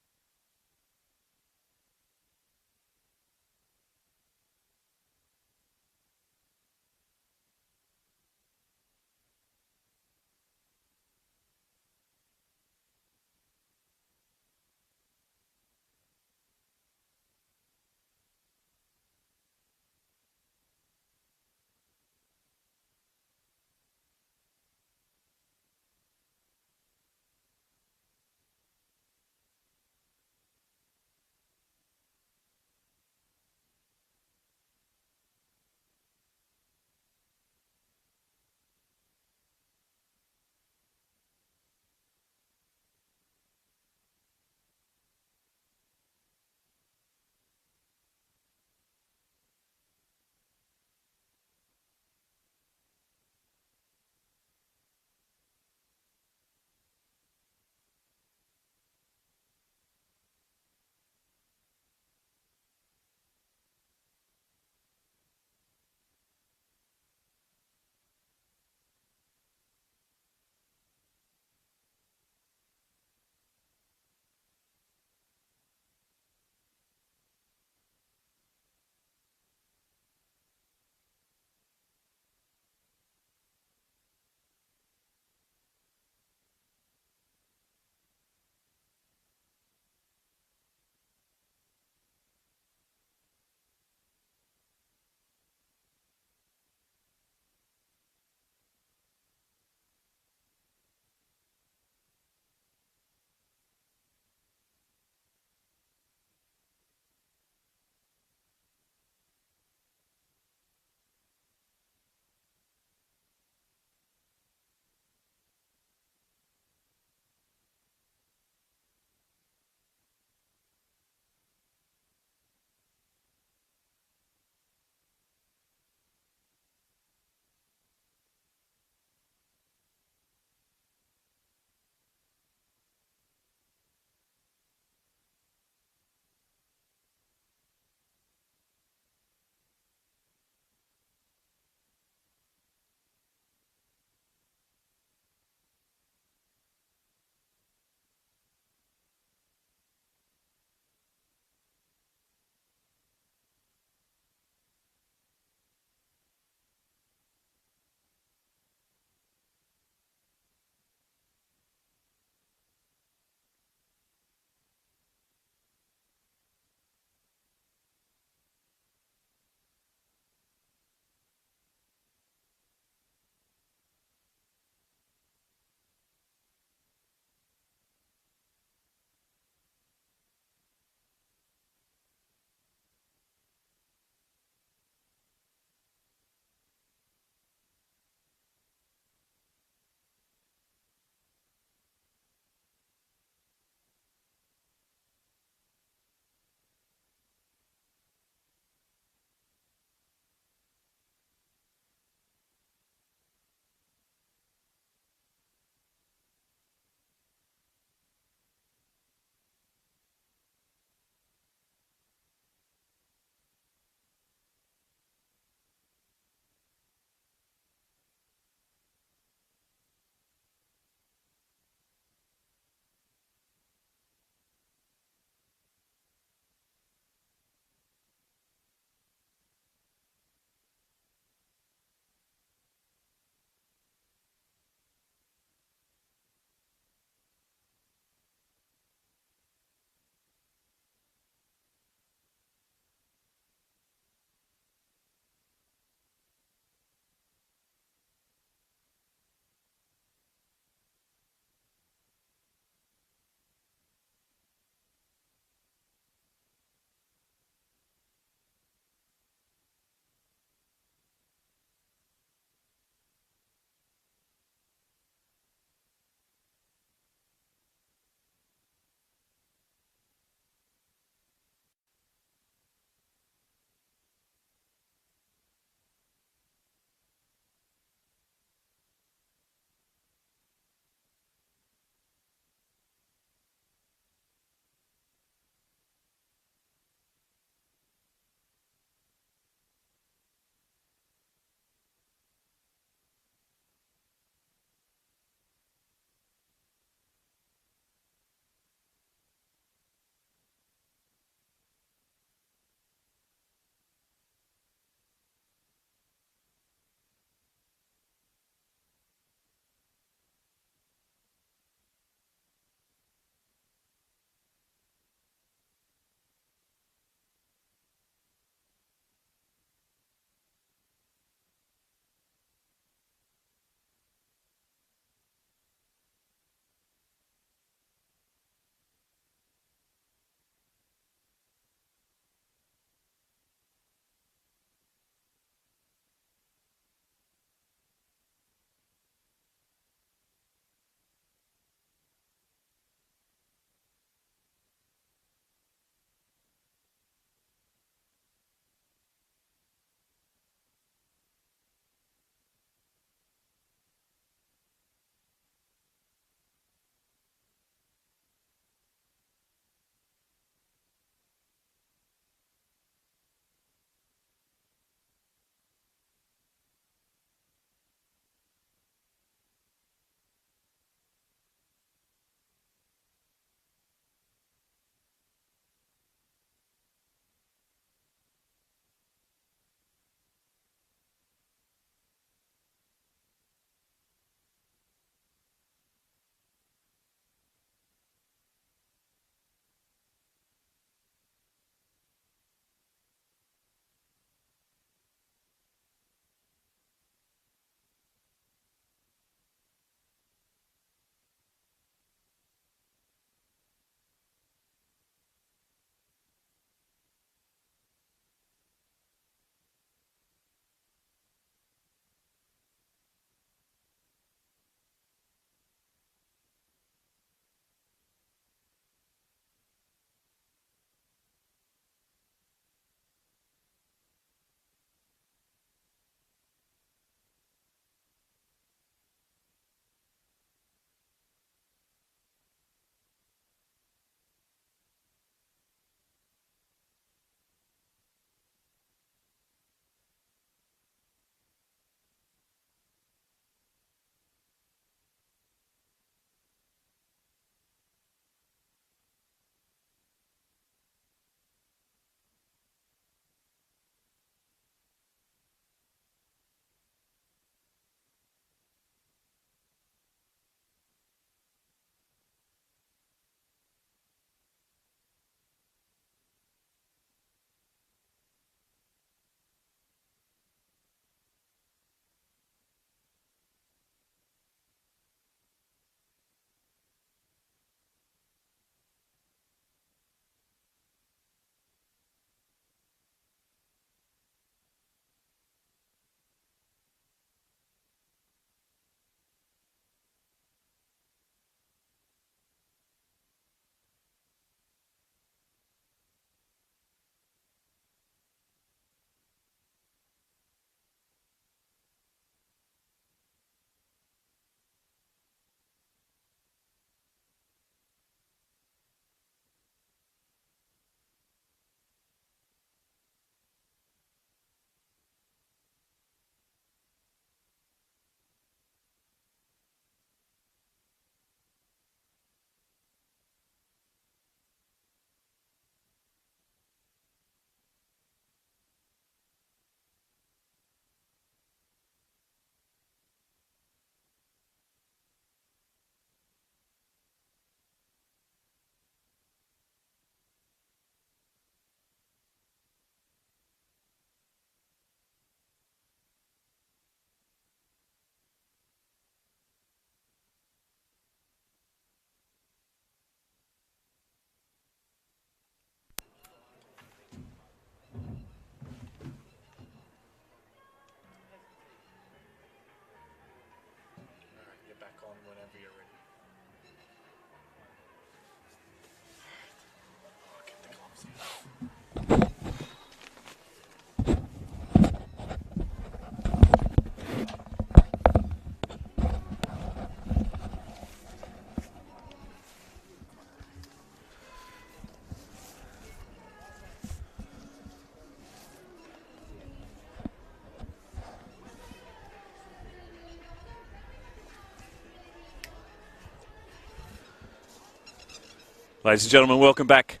Ladies and gentlemen, welcome back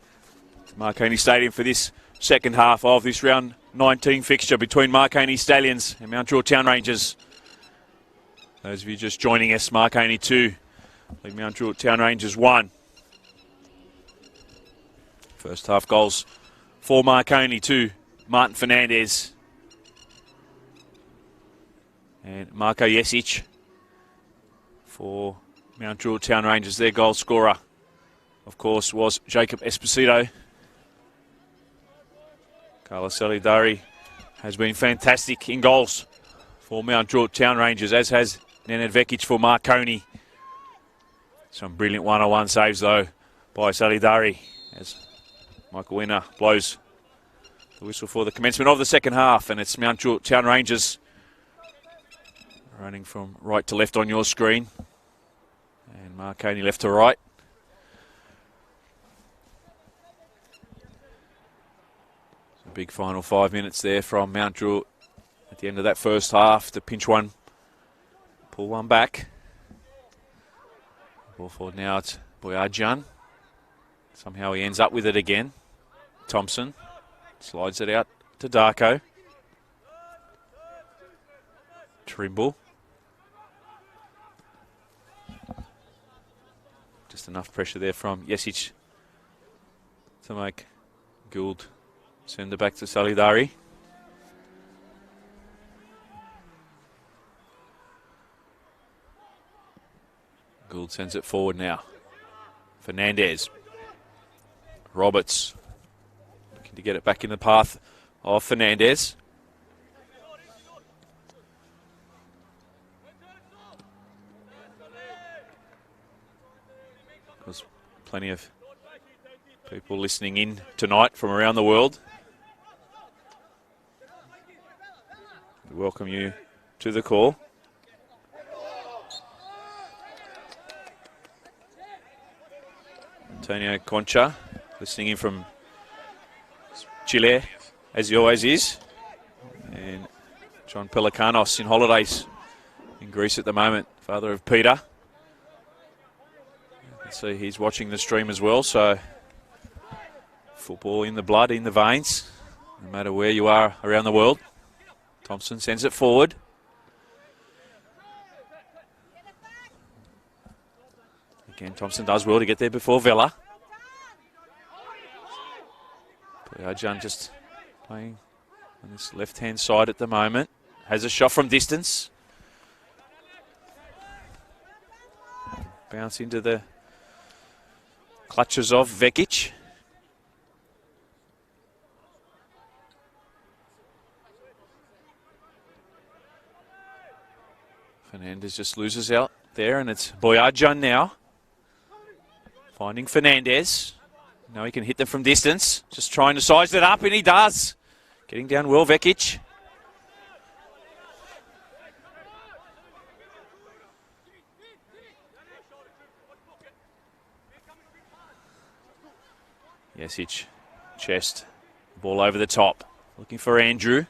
to Marconi Stadium for this second half of this round 19 fixture between Marconi Stallions and Mount Druitt Town Rangers. Those of you just joining us, Marconi 2, Mount Druitt Town Rangers 1. First half goals for Marconi 2, Martin Fernandez and Marko Jesic. For Mount Druitt Town Rangers, their goal scorer, of course, was Jacob Esposito. Carlos Salidari has been fantastic in goals for Mount Druitt Town Rangers, as has Nenad Vekic for Marconi. Some brilliant one-on-one saves, though, by Salidari, as Michael Winner blows the whistle for the commencement of the second half, and it's Mount Druitt Town Rangers running from right to left on your screen, and Marconi left to right. A big final 5 minutes there from Mount Druitt at the end of that first half to pinch one, pull one back. Ball forward now, it's Boyadjian. Somehow he ends up with it again. Thompson slides it out to Darko. Trimble. Just enough pressure there from Jesic to make Gould send it back to Salidari. Gould sends it forward now. Fernandez. Roberts looking to get it back in the path of Fernandez. There's plenty of people listening in tonight from around the world. We welcome you to the call. Antonio Concha, listening in from Chile, as he always is. And John Pelikanos in holidays in Greece at the moment, father of Peter. You can see he's watching the stream as well, so football in the blood, in the veins, no matter where you are around the world. Thompson sends it forward. Again, Thompson does well to get there before Vela. Boyadjian just playing on this left-hand side at the moment. Has a shot from distance. Bounce into the clutches of Vekic. Fernandez just loses out there, and it's Boyadjian now. Finding Fernandez. Now he can hit them from distance. Just trying to size it up, and he does. Getting down well, Vekic. Jesic, chest, ball over the top. Looking for Andrew.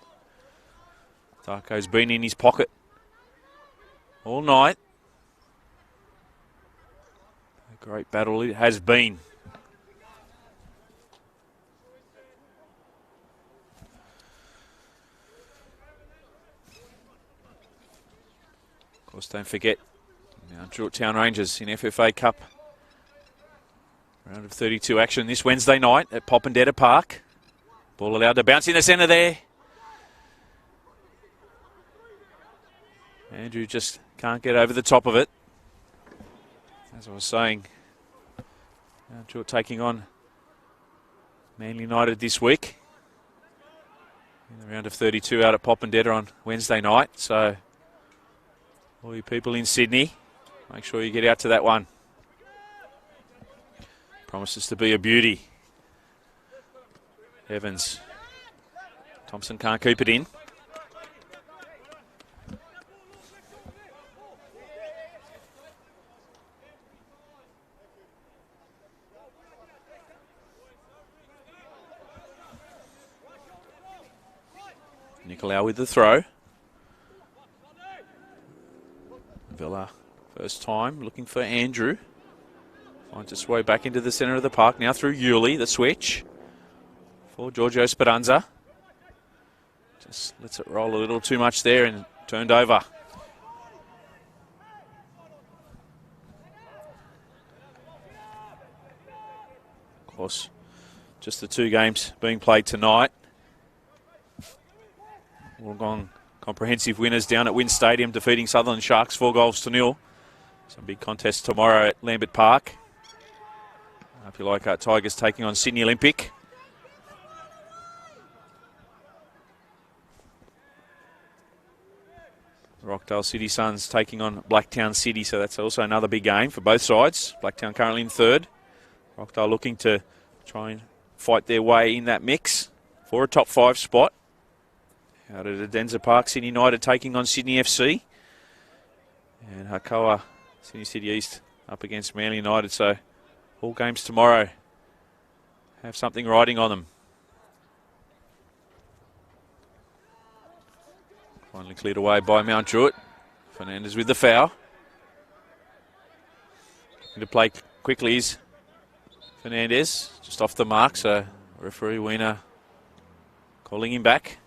Darko's been in his pocket all night. A great battle it has been. Of course, don't forget, Mount Druitt Town Rangers in FFA Cup round of 32 action this Wednesday night at Popondetta Park. Ball allowed to bounce in the centre there. Andrew just can't get over the top of it. As I was saying, Mount Druitt taking on Manly United this week in the round of 32 out at Popondetta on Wednesday night. So all you people in Sydney, make sure you get out to that one. Promises to be a beauty. Evans. Thompson can't keep it in. Nicolau with the throw. Villa, first time, looking for Andrew. Finds its way back into the centre of the park now through Yuli, the switch for Giorgio Speranza. Just lets it roll a little too much there and turned over. Of course, just the 2 games being played tonight. Wollongong comprehensive winners down at Wynn Stadium, defeating Sutherland Sharks 4-0. Some big contest tomorrow at Lambert Park. If you like, Tigers taking on Sydney Olympic. Rockdale City Suns taking on Blacktown City, so that's also another big game for both sides. Blacktown currently in 3rd. Rockdale looking to try and fight their way in that mix for a top 5 spot. Out at Adenza Park, Sydney United taking on Sydney FC. And Hakoa, Sydney City East up against Manly United, so all games tomorrow have something riding on them. Finally cleared away by Mount Druitt. Fernandez with the foul. Looking to play quickly is Fernandez, just off the mark, so referee Wiener calling him back.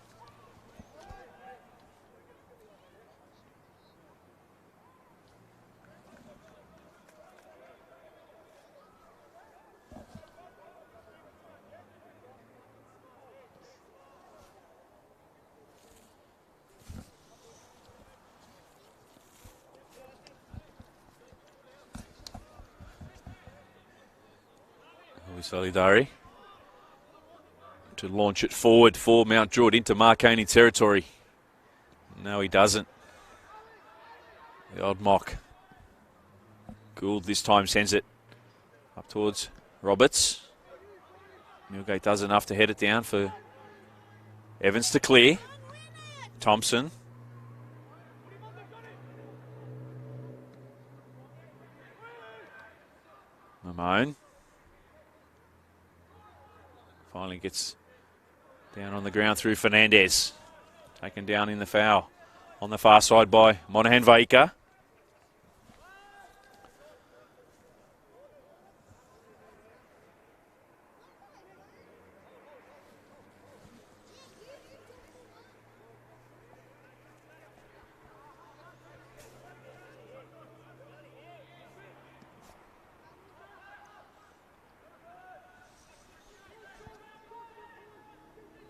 Solidari to launch it forward for Mount Druitt into Marconi territory. No, he doesn't. The odd mock. Gould this time sends it up towards Roberts. Millgate does enough to head it down for Evans to clear. Thompson. Mamone. Finally gets down on the ground through Fernandez. Taken down in the foul on the far side by Monahan Vaika.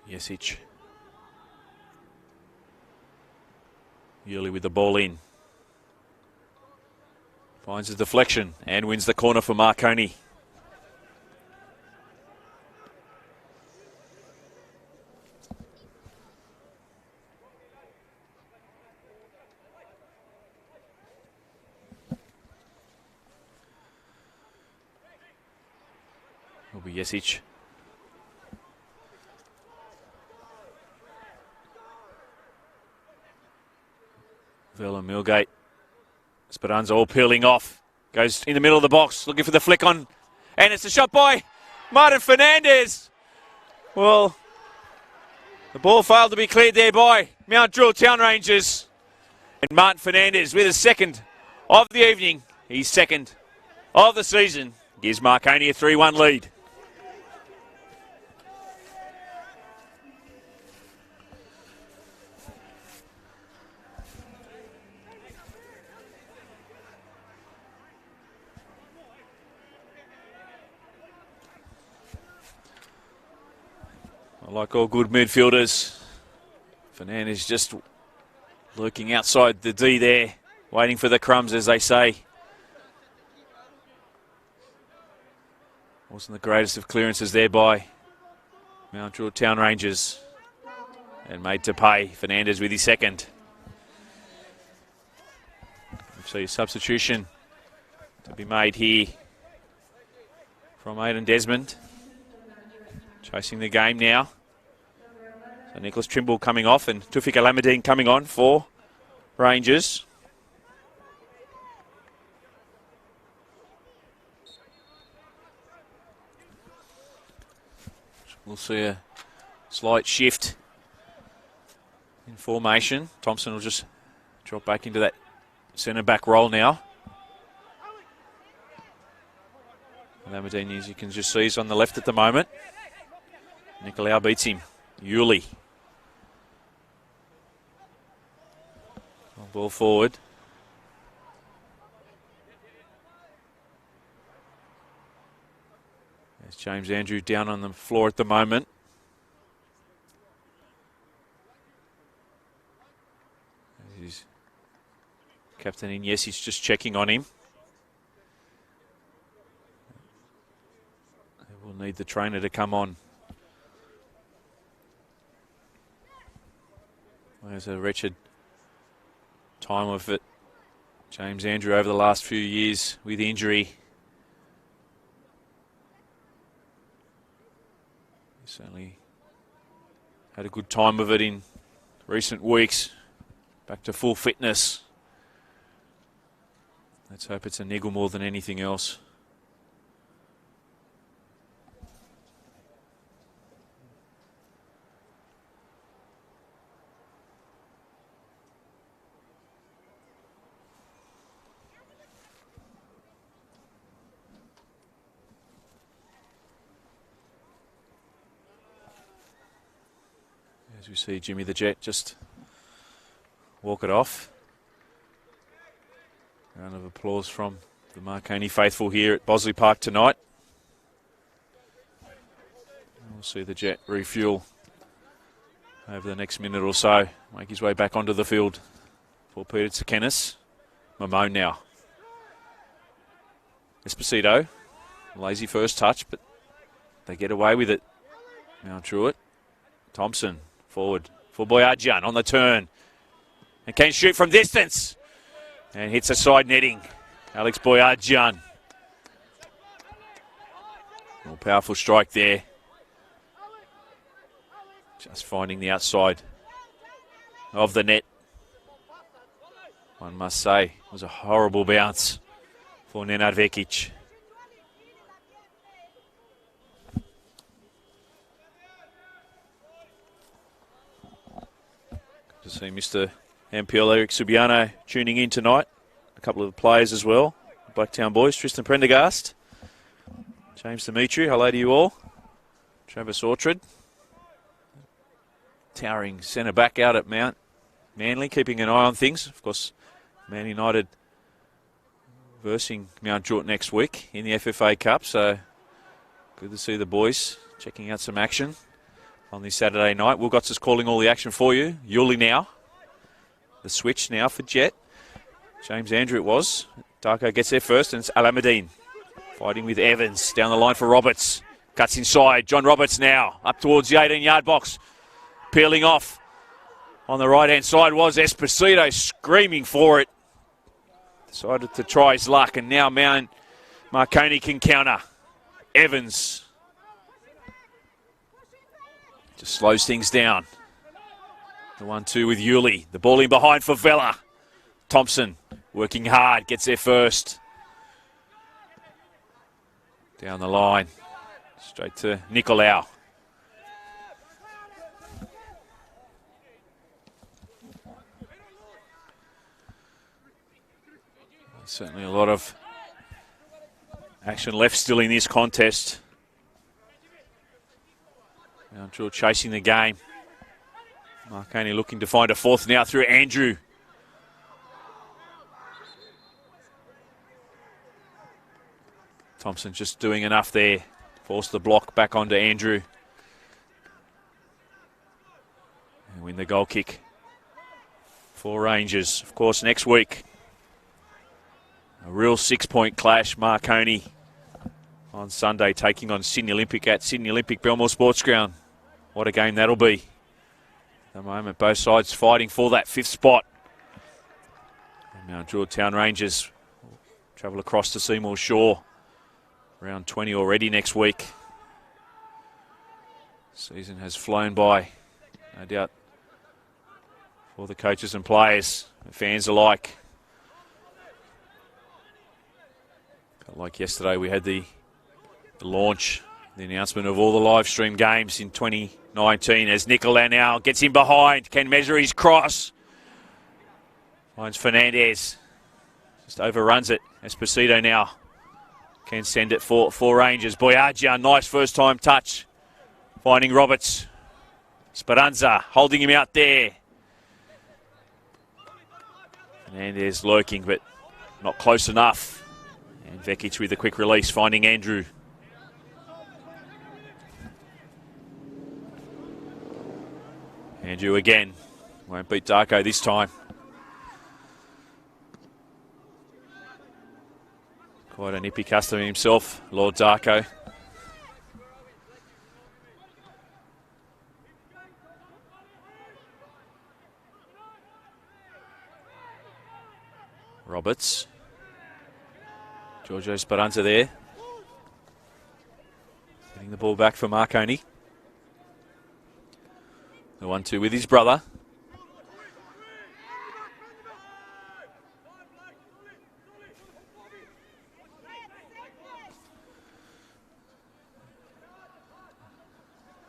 Yesic. Yuli with the ball in. Finds a deflection and wins the corner for Marconi. Will be Yesic. Villa Millgate. Speranza all peeling off. Goes in the middle of the box, looking for the flick on. And it's a shot by Martin Fernandez. Well, the ball failed to be cleared there by Mount Druitt Town Rangers. And Martin Fernandez with his 2nd of the evening. He's 2nd of the season. Gives Marconi a 3-1 lead. Like all good midfielders, Fernandez just lurking outside the D there, waiting for the crumbs, as they say. Wasn't the greatest of clearances there by Mount Druitt Town Rangers. And made to pay. Fernandez with his 2nd. So a substitution to be made here from Aidan Desmond. Chasing the game now. So Nicholas Trimble coming off and Tufik Alameddine coming on for Rangers. We'll see a slight shift in formation. Thompson will just drop back into that centre back role now. Lamadine, as you can just see, is on the left at the moment. Nicolau beats him. Yuli. Ball forward. There's James Andrew down on the floor at the moment. He's captain in. Yes, he's just checking on him. We'll need the trainer to come on. There's a wretched time of it. James Andrew over the last few years with injury. He certainly had a good time of it in recent weeks. Back to full fitness. Let's hope it's a niggle more than anything else. As we see Jimmy the Jet just walk it off. Round of applause from the Marconi faithful here at Bosley Park tonight. We'll see the Jet refuel over the next minute or so. Make his way back onto the field for Peter Tsakenis. Mamone now. Esposito. Lazy first touch, but they get away with it. Now Druitt. Thompson. Forward for Boyadjian on the turn. And can shoot from distance. And hits a side netting. Alex Boyadjian. More powerful strike there. Just finding the outside of the net. One must say, it was a horrible bounce for Nenad Vekic. To see Mr. NPL Eric Subiano tuning in tonight. A couple of the players as well. Blacktown boys, Tristan Prendergast. James Dimitri, hello to you all. Travis Orchard. Towering centre back out at Mount Manly, keeping an eye on things. Of course, Man United versing Mount Druitt next week in the FFA Cup. So good to see the boys checking out some action on this Saturday night. Wilcox is calling all the action for you. Yuli now. The switch now for Jet. James Andrew it was. Darko gets there first, and it's Alameddine fighting with Evans. Down the line for Roberts. Cuts inside. John Roberts now up towards the 18-yard box. Peeling off. On the right-hand side was Esposito screaming for it. Decided to try his luck, and now Marconi can counter. Evans just slows things down. The 1-2 with Yuli. The ball in behind for Vella. Thompson working hard. Gets there first. Down the line. Straight to Nicolau. Certainly a lot of action left still in this contest. Now Drew chasing the game. Marconi looking to find a fourth now through Andrew. Thompson just doing enough there. Force the block back onto Andrew. And win the goal kick for Rangers. Of course, next week, a real 6-point clash. Marconi on Sunday taking on Sydney Olympic at Sydney Olympic Belmore Sports Ground. What a game that'll be. At the moment, both sides fighting for that 5th spot. And now Druitt Town Rangers travel across to Seymour Shore. Round 20 already next week. Season has flown by, no doubt, for the coaches and players, and fans alike. Felt like yesterday we had the launch, the announcement of all the live stream games in 2019 as Nicolau now gets in behind, can measure his cross. Finds Fernandez, just overruns it. Esposito now can send it for Rangers. Boyajian, nice first time touch. Finding Roberts. Speranza holding him out there. Fernandez lurking, but not close enough. And Vekic with a quick release, finding Andrew. Andrew again. Won't beat Darko this time. Quite a nippy customer himself, Lord Darko. Roberts. Giorgio Speranza there. Getting the ball back for Marconi. The 1-2 with his brother.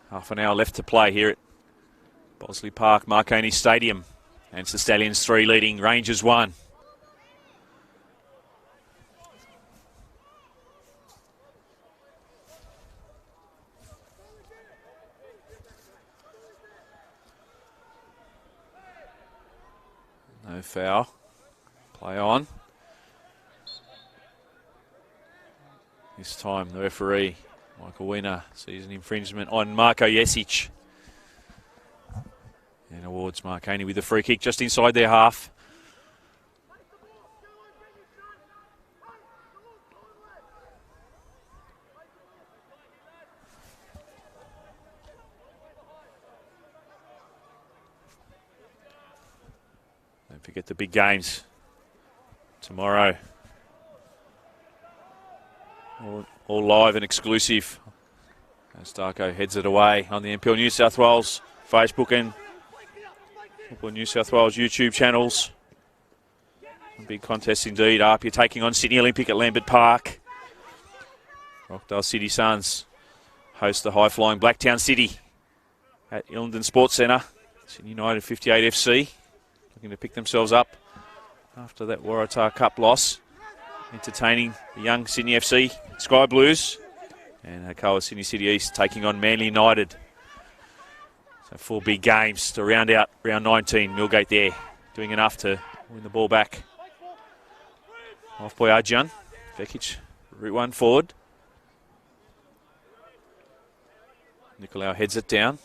Half an hour left to play here at Bosley Park, Marconi Stadium. And it's the Stallions 3 leading Rangers 1. No foul. Play on. This time the referee, Michael Wiener, sees an infringement on Marko Jesic. And awards Marconi with a free kick just inside their half. Don't forget the big games tomorrow. All live and exclusive as Darko heads it away on the NPL New South Wales Facebook and Football New South Wales YouTube channels. A big contest indeed. Up, you're taking on Sydney Olympic at Lambert Park. Rockdale City Suns host the high-flying Blacktown City at Illingdon Sports Centre. Sydney United 58 FC looking to pick themselves up after that Waratah Cup loss. Entertaining the young Sydney FC Sky Blues. And Hakoah Sydney City East taking on Manly United. So 4 big games to round out round 19. Millgate there doing enough to win the ball back. Off by Arjan. Vekic, route one forward. Nicolau heads it down.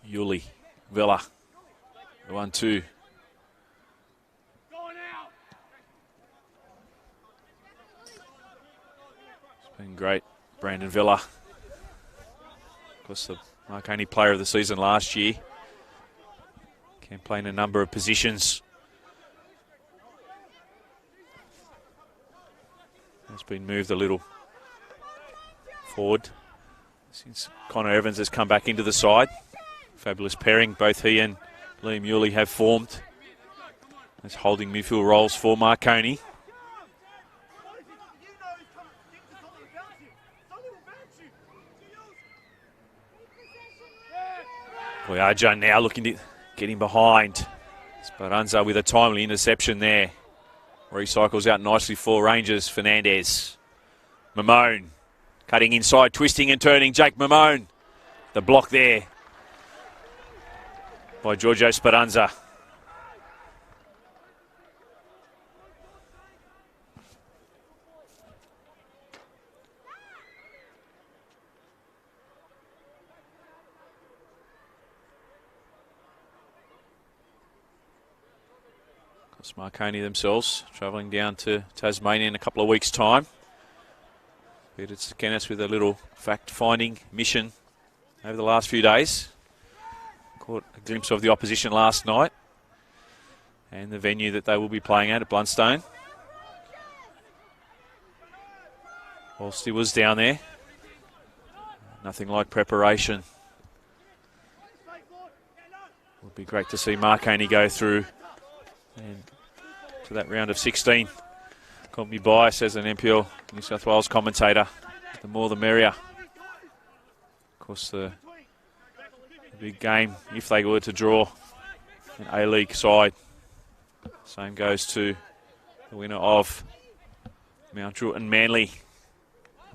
Yuli, Villa, the 1-2. It's been great, Brandon Villa. Of course, the Marconi player of the season last year. Can play in a number of positions. Has been moved a little forward since Connor Evans has come back into the side. Fabulous pairing, both he and Liam Yuli have formed as holding midfield roles for Marconi. Boyajian now looking to get him behind. Speranza with a timely interception there. Recycles out nicely for Rangers. Fernandez. Mamone cutting inside, twisting and turning. Jake Mamone. The block there by Giorgio Speranza. Marconi themselves travelling down to Tasmania in a couple of weeks' time. Peter Kennis with a little fact-finding mission over the last few days. Caught a glimpse of the opposition last night and the venue that they will be playing at Blundstone. Whilst he was down there, nothing like preparation. It would be great to see Marconi go through and to that round of 16 Caught me bias as an NPL New South Wales commentator. The more the merrier. Of course, the big game, if they were to draw an A-League side. Same goes to the winner of Mount Druitt and Manly,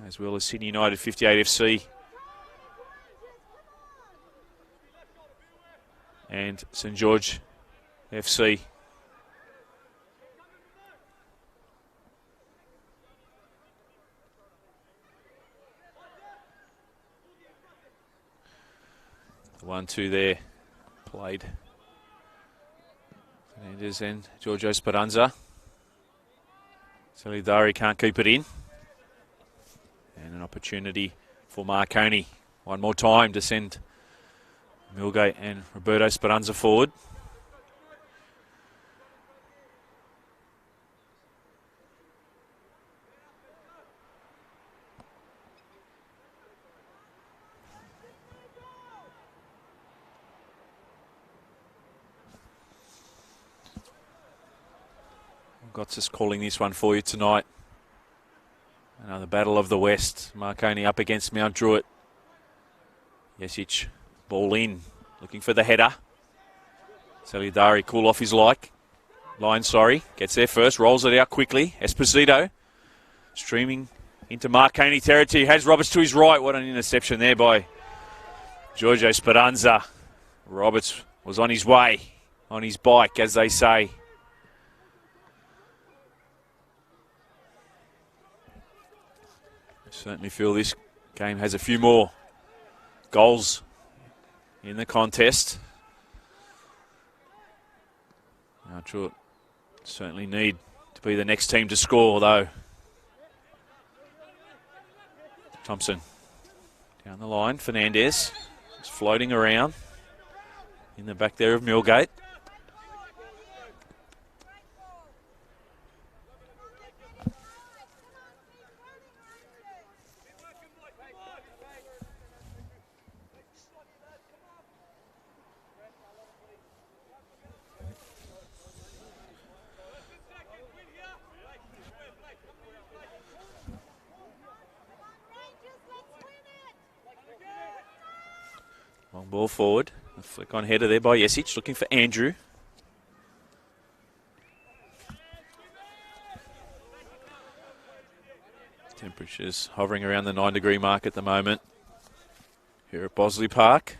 as well as Sydney United 58 FC. And St George FC. The 1-2 there played. Fernandez and Giorgio Speranza. Solidari can't keep it in. And an opportunity for Marconi. One more time to send Milgate and Roberto Speranza forward. Gotts calling this one for you tonight. Another battle of the West. Marconi up against Mount Druitt. Jesic, ball in, looking for the header. Solidari, cool off his line, gets there first, rolls it out quickly. Esposito streaming into Marconi territory, has Roberts to his right. What an interception there by Giorgio Speranza. Roberts was on his way, on his bike, as they say. Certainly feel this game has a few more goals in the contest. Now Druitt certainly need to be the next team to score, though. Thompson down the line. Fernandez is floating around in the back there of Milgate. Long ball forward. A flick on header there by Jesic, looking for Andrew. Temperatures hovering around the 9-degree mark at the moment here at Bosley Park.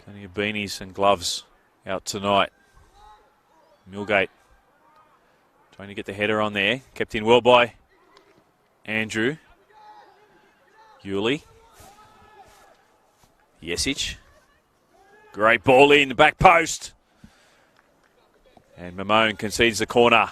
Plenty of beanies and gloves out tonight. Milgate trying to get the header on there. Kept in well by Andrew. Yuli. Jesic. Great ball in the back post. And Mamone concedes the corner.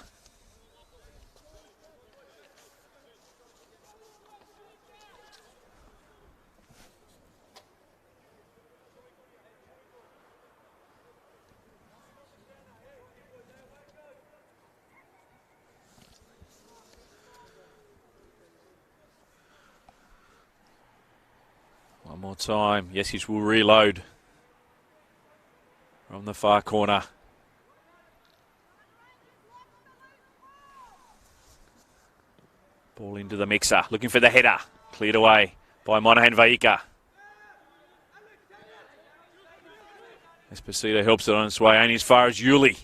One more time. Jesic will reload from the far corner. Ball into the mixer, looking for the header. Cleared away by Monahan Vaika. Esposito helps it on its way, only as far as Yuli.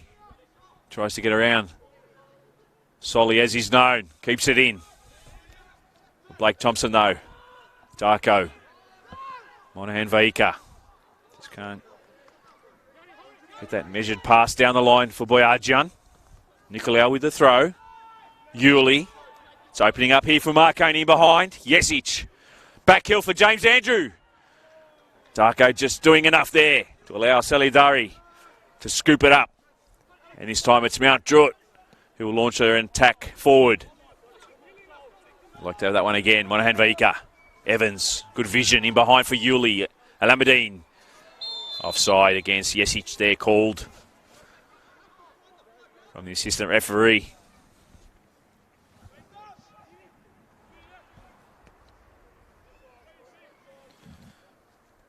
Tries to get around. Solly, as he's known, keeps it in. Blake Thompson, though. Darko. Monahan Vaika. Just can't get that measured pass down the line for Boyadjian. Nicolau with the throw. Yuli. It's opening up here for Marconi behind. Jesic. Back heel for James Andrew. Darko just doing enough there to allow Solidari to scoop it up. And this time it's Mount Druitt who will launch their attack forward. I'd like to have that one again. Monahan Vaika. Evans. Good vision in behind for Yuli. Alameddine. Offside against Jesic there called from the assistant referee.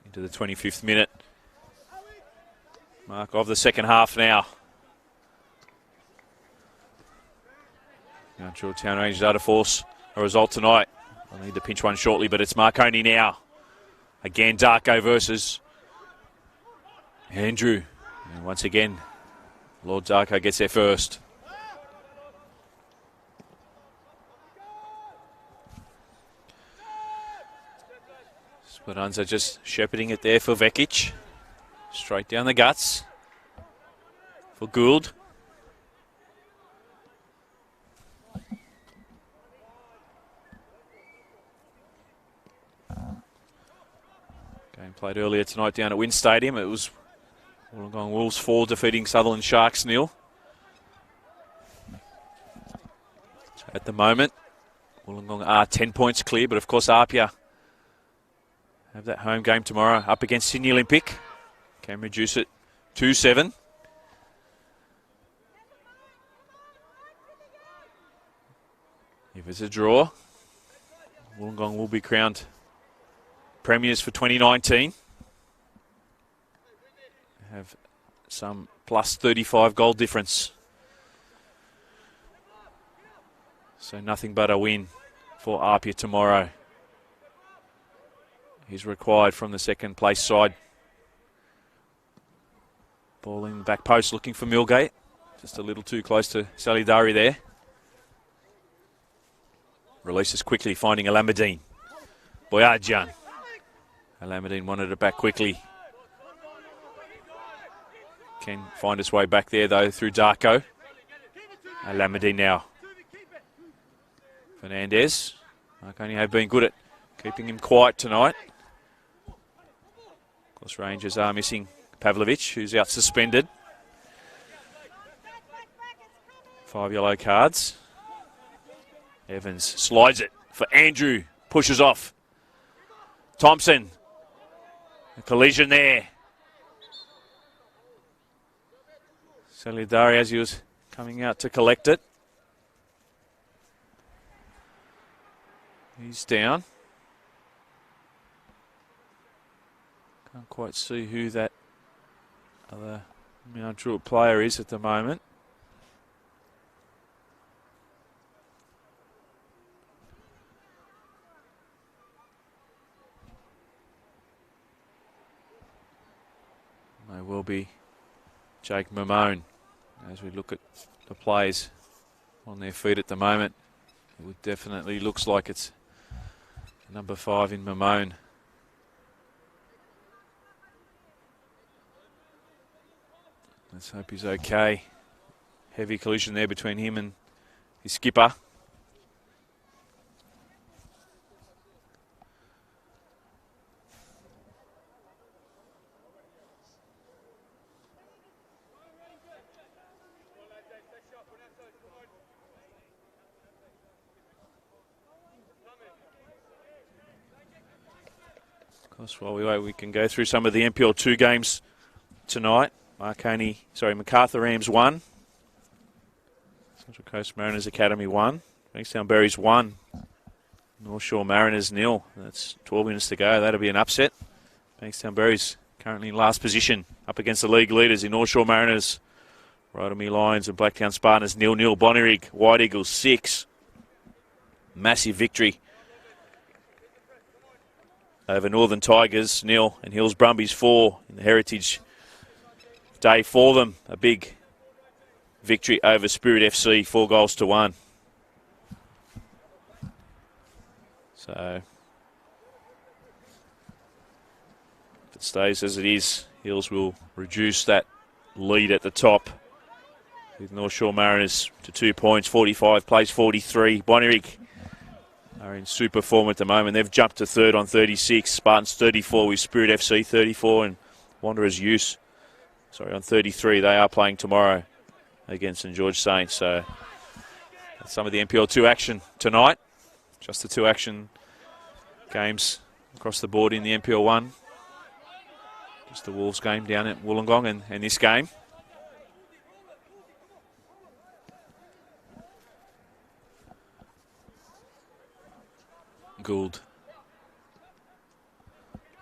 Into the 25th minute mark of the second half now. Mount Town Rangers are to force a result tonight. They'll need to pinch one shortly, but it's Marconi now. Again, Darko versus Andrew. And once again, Lord Darko gets there first. Speranza just shepherding it there for Vekic. Straight down the guts for Gould. Game played earlier tonight down at Wynn Stadium. It was Wollongong Wolves 4 defeating Sutherland Sharks 0. So at the moment, Wollongong are 10 points clear, but of course Apia have that home game tomorrow up against Sydney Olympic. Can reduce it to 7. If it's a draw, Wollongong will be crowned premiers for 2019. Have some plus 35 goal difference. So nothing but a win for Apia tomorrow. He's required from the second place side. Ball in the back post looking for Millgate. Just a little too close to Salidari there. Releases quickly, finding Alameddine. Boyadjian. Alameddine wanted it back quickly. Can find his way back there though through Darko. Alameddine now. Fernandez. Marconi have been good at keeping him quiet tonight. Of course, Rangers are missing Pavlovic, who's out suspended. 5 yellow cards. Evans slides it for Andrew. Pushes off. Thompson. A collision there. Salidari as he was coming out to collect it. He's down. Can't quite see who that other Mount Druitt player is at the moment. May well be Jake Mamone. As we look at the players on their feet at the moment, it would definitely looks like it's number 5 in Mamone. Let's hope he's okay. Heavy collision there between him and his skipper. Of course, while we wait, we can go through some of the NPL 2 games tonight. MacArthur Rams 1. Central Coast Mariners Academy 1. Bankstown Berries 1. North Shore Mariners 0. That's 12 minutes to go. That'll be an upset. Bankstown Berries currently in last position up against the league leaders in North Shore Mariners. Rothermere Lions and Blacktown Spartans 0-0. Bonnyrigg White Eagles 6. Massive victory over Northern Tigers 0 and Hills Brumbies 4 in the Heritage Day for them. A big victory over Spirit FC, 4-1. So if it stays as it is, Hills will reduce that lead at the top with North Shore Mariners to 2 points, 45 plays 43. Bonnyrigg are in super form at the moment. They've jumped to third on 36. Spartans 34 with Spirit FC 34 and Wanderers Use on 33. They are playing tomorrow against St George Saints. So that's some of the NPL 2 action tonight. Just the 2 action games across the board in the NPL 1. Just the Wolves game down at Wollongong and this game. Gould.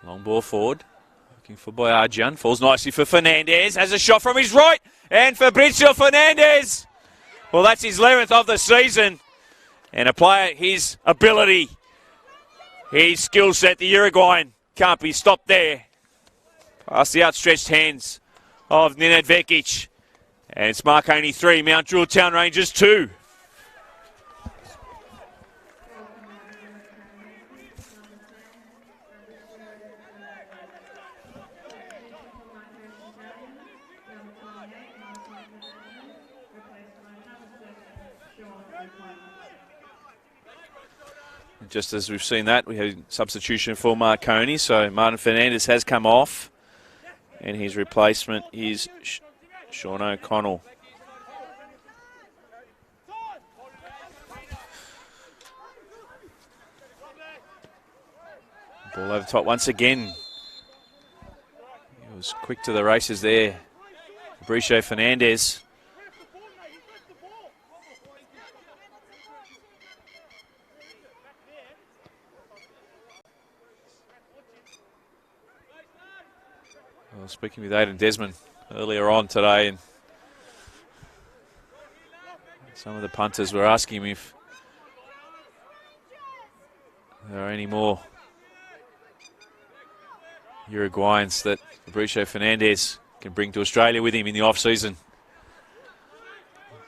Long ball forward. Looking for Boyadjian. Falls nicely for Fernandez. Has a shot from his right. And Fabrizio Fernandez. Well, that's his 11th of the season. And a player, his ability, his skill set, the Uruguayan, can't be stopped there. Past the outstretched hands of Nenad Vekic. And it's Marconi 3, Mount Druitt Town Rangers 2. Just as we've seen that, we had a substitution for Marconi, so Martin Fernandez has come off, and his replacement is Sean O'Connell. Ball over top once again. He was quick to the races there. Fabricio Fernandez. I was speaking with Aidan Desmond earlier on today, and some of the punters were asking him if there are any more Uruguayans that Fabricio Fernandez can bring to Australia with him in the off-season.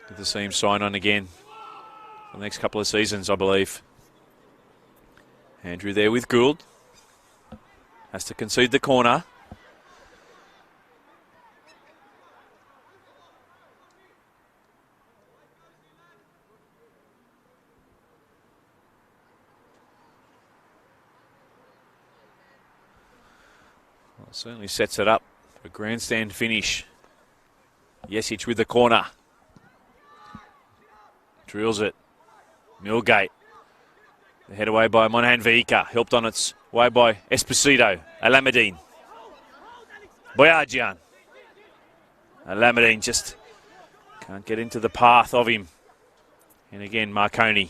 Good to see him sign on again for the next couple of seasons, I believe. Andrew there with Gould. Has to concede the corner. Certainly sets it up for a grandstand finish. Jesic with the corner. Drills it. Millgate. The head away by Monahan Vika. Helped on its way by Esposito. Alameddine. Boyajian. Alameddine just can't get into the path of him. And again, Marconi.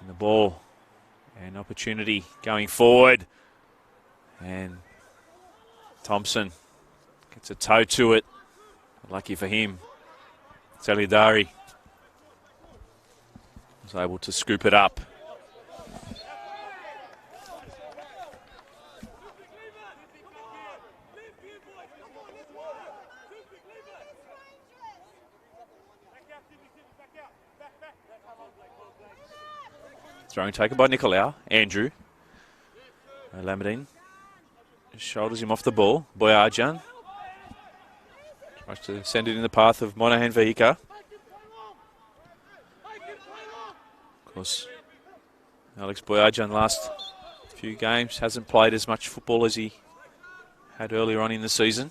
And the ball. An opportunity going forward. And Thompson gets a toe to it. Lucky for him. Salidari was able to scoop it up. Throwing taken by Nicolau. Andrew. Lamadine shoulders him off the ball. Boyajian tries to send it in the path of Monahan Vika. Of course, Alex Boyajian last few games hasn't played as much football as he had earlier on in the season,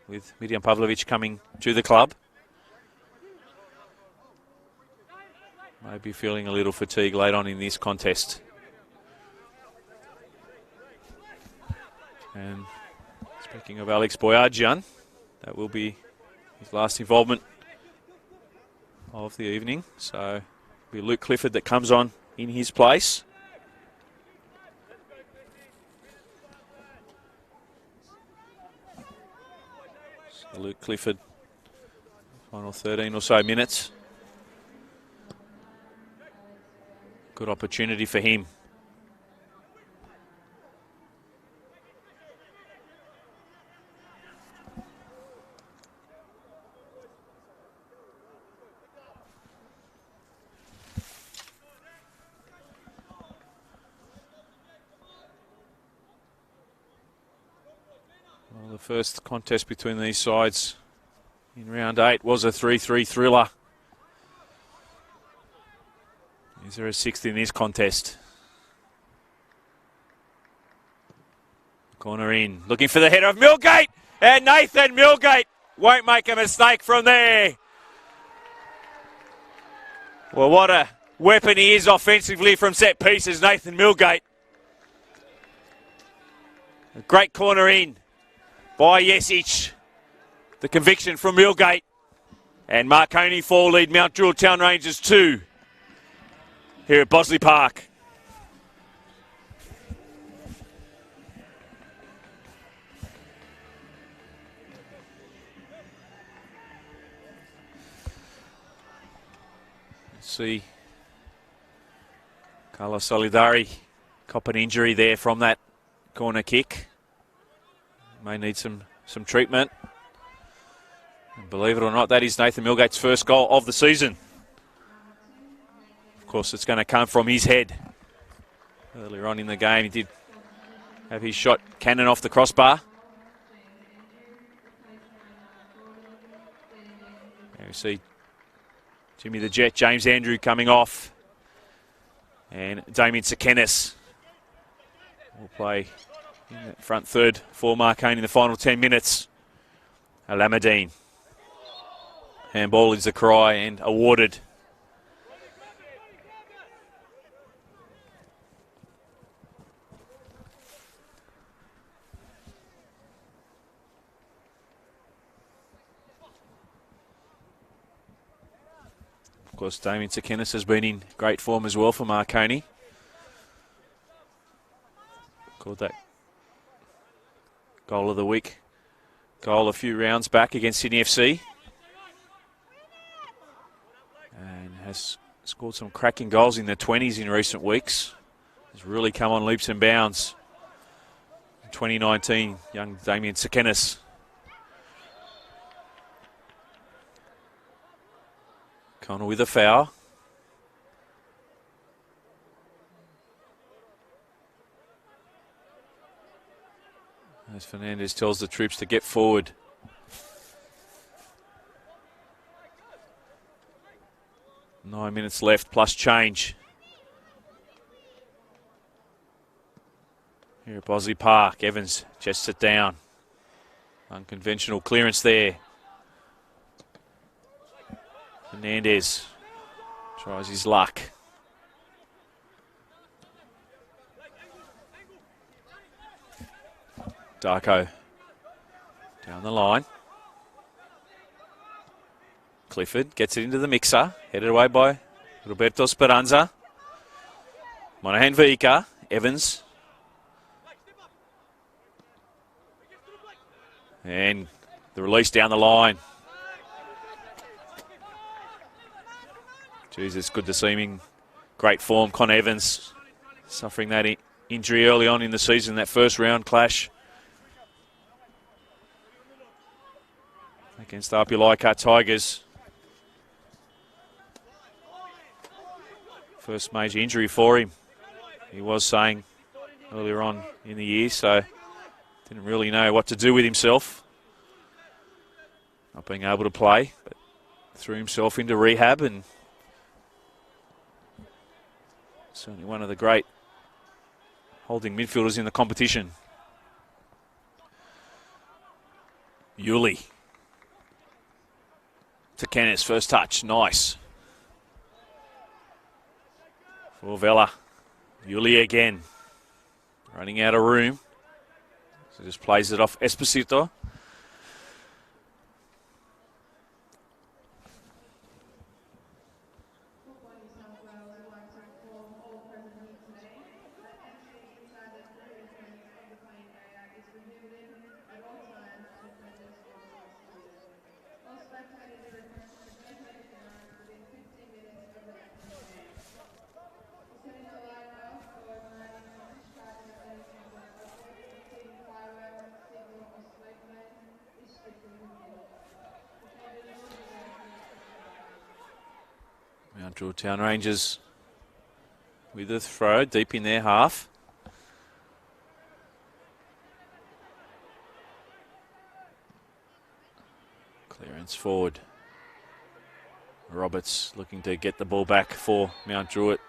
with Miljan Pavlovic coming to the club. Maybe feeling a little fatigue late on in this contest. And speaking of Alex Boyajian, that will be his last involvement of the evening. So it'll be Luke Clifford that comes on in his place. So Luke Clifford, final 13 or so minutes. Good opportunity for him. Well, the first contest between these sides in round 8 was a 3-3 thriller. Is there a sixth in this contest? Corner in, looking for the header of Millgate, and Nathan Millgate won't make a mistake from there. Well, what a weapon he is offensively from set pieces, Nathan Millgate. A great corner in by Jesic. The conviction from Millgate. And Marconi 4 lead Mount Druitt Town Rangers 2. Here at Bosley Park. see Carlos Solidari cop an injury there from that corner kick. May need some treatment. And believe it or not, that is Nathan Milgate's first goal of the season. Of course, it's going to come from his head. Earlier on in the game, he did have his shot cannon off the crossbar. There we see Jimmy the Jet, James Andrew coming off. And Damien Sekenis will play in the front third for Marconi in the final 10 minutes. Alameddine. Handball is a cry and awarded. Of course, Damien Sekenis has been in great form as well for Marconi. Called that goal of the week. Goal a few rounds back against Sydney FC. And has scored some cracking goals in the 20s in recent weeks. Has really come on leaps and bounds. In 2019, young Damien Sekenis. Connor with a foul. As Fernandez tells the troops to get forward. Nine minutes left plus change. Here at Bosley Park, Evans chests it down. Unconventional clearance there. Fernandez tries his luck. Darko down the line. Clifford gets it into the mixer. Headed away by Roberto Speranza. Monahan Vika. Evans. And the release down the line. Jesus, good to see him in great form. Con Evans suffering that injury early on in the season, that first round clash against the Apulaika Tigers. First major injury for him, he was saying earlier on in the year, so didn't really know what to do with himself. Not being able to play, but threw himself into rehab, and certainly one of the great holding midfielders in the competition. Yuli. To Kenneth, first touch, nice. For Vela. Yuli again. Running out of room. So just plays it off Esposito. Town Rangers with a throw deep in their half. Clearance forward. Roberts looking to get the ball back for Mount Druitt.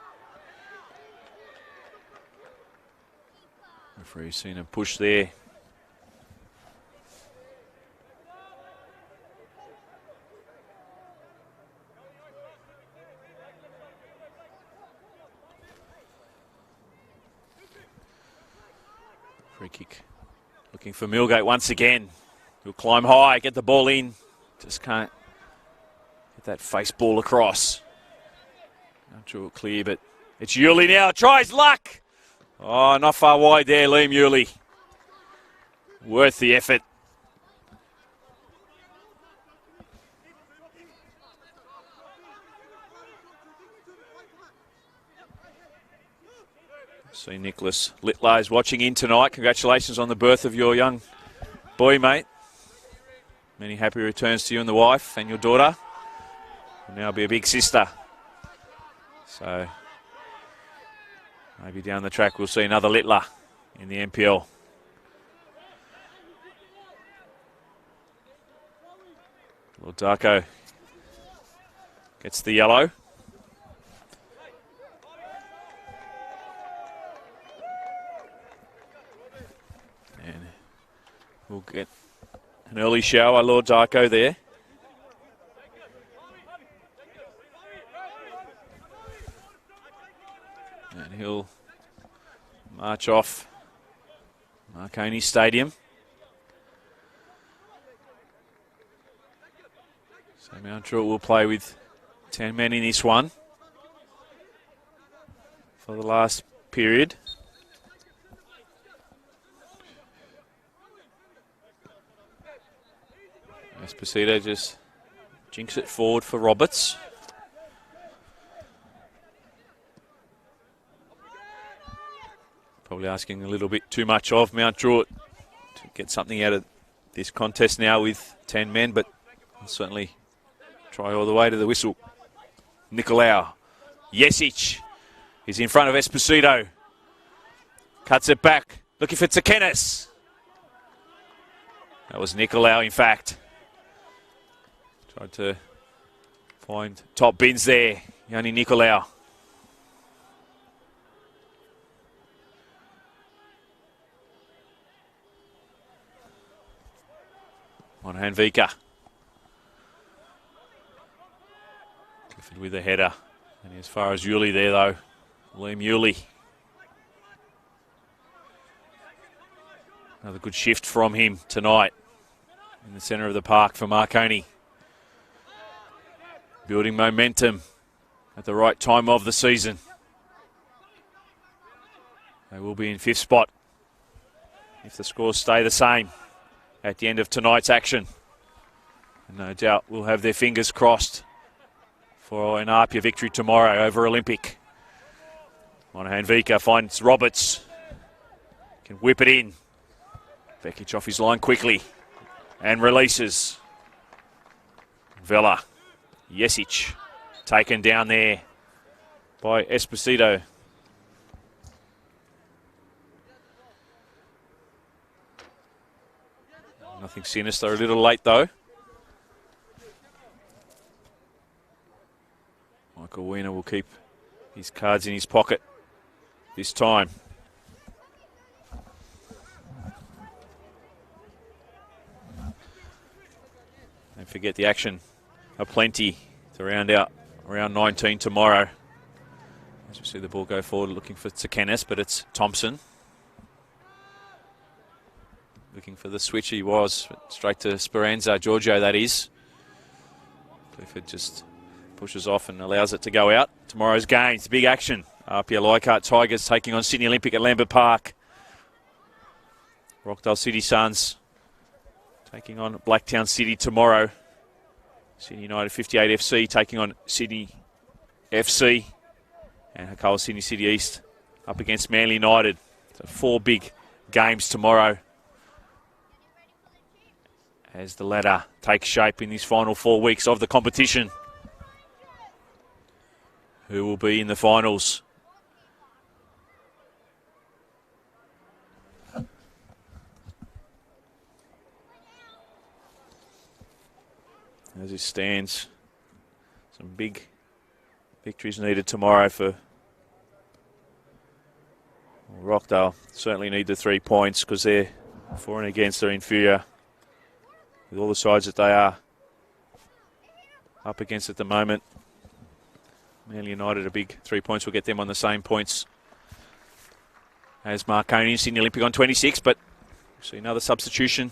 Referee's seen a push there. Free kick. Looking for Milgate once again. He'll climb high, get the ball in. Just can't get that face ball across. Not sure it clear, but it's Yuli now. Tries luck. Oh, not far wide there, Liam Yuli. Worth the effort. See Nicholas Littler is watching in tonight. Congratulations on the birth of your young boy, mate. Many happy returns to you and the wife and your daughter. Will now be a big sister. So maybe down the track we'll see another Littler in the NPL. Lord Darko gets the yellow. And we'll get an early shower, Lord Darko there. And he'll march off Marconi Stadium. So Mount Druitt will play with 10 men in this one for the last period. Esposito just jinks it forward for Roberts. Probably asking a little bit too much of Mount Druitt to get something out of this contest now with 10 men, but I'll certainly try all the way to the whistle. Nicolau. Jesic is in front of Esposito. Cuts it back. Looking for Tsakenis. That was Nicolau, in fact. Tried to find top bins there. Yanni Nicolau. Monahan Vika. Clifford with a header. And as far as Yuli there, though. Liam Yuli. Another good shift from him tonight in the centre of the park for Marconi. Building momentum at the right time of the season. They will be in 5th spot if the scores stay the same at the end of tonight's action. And no doubt we'll have their fingers crossed for an Apia victory tomorrow over Olympic. Monahan Vika finds Roberts. Can whip it in. Vekic off his line quickly and releases. Vela. Jesic taken down there by Esposito. Nothing sinister, a little late though. Michael Weiner will keep his cards in his pocket this time. Don't forget the action aplenty to round out round 19 tomorrow. As we see the ball go forward, looking for Tsakenis, but it's Thompson. Looking for the switch, he was straight to Speranza, Giorgio that is. Clifford just pushes off and allows it to go out. Tomorrow's games, big action. Apia Leichhardt Tigers taking on Sydney Olympic at Lambert Park. Rockdale City Suns taking on Blacktown City tomorrow. Sydney United 58 FC taking on Sydney FC. And Hakawa Sydney City East up against Manly United. So 4 big games tomorrow as the ladder takes shape in these final 4 weeks of the competition. Who will be in the finals? As it stands, some big victories needed tomorrow for Rockdale. Certainly need the 3 points because they're for and against, they're inferior with all the sides that they are up against at the moment. Manly United, a big 3 points will get them on the same points as Marconi and Sydney Olympic on 26, but see another substitution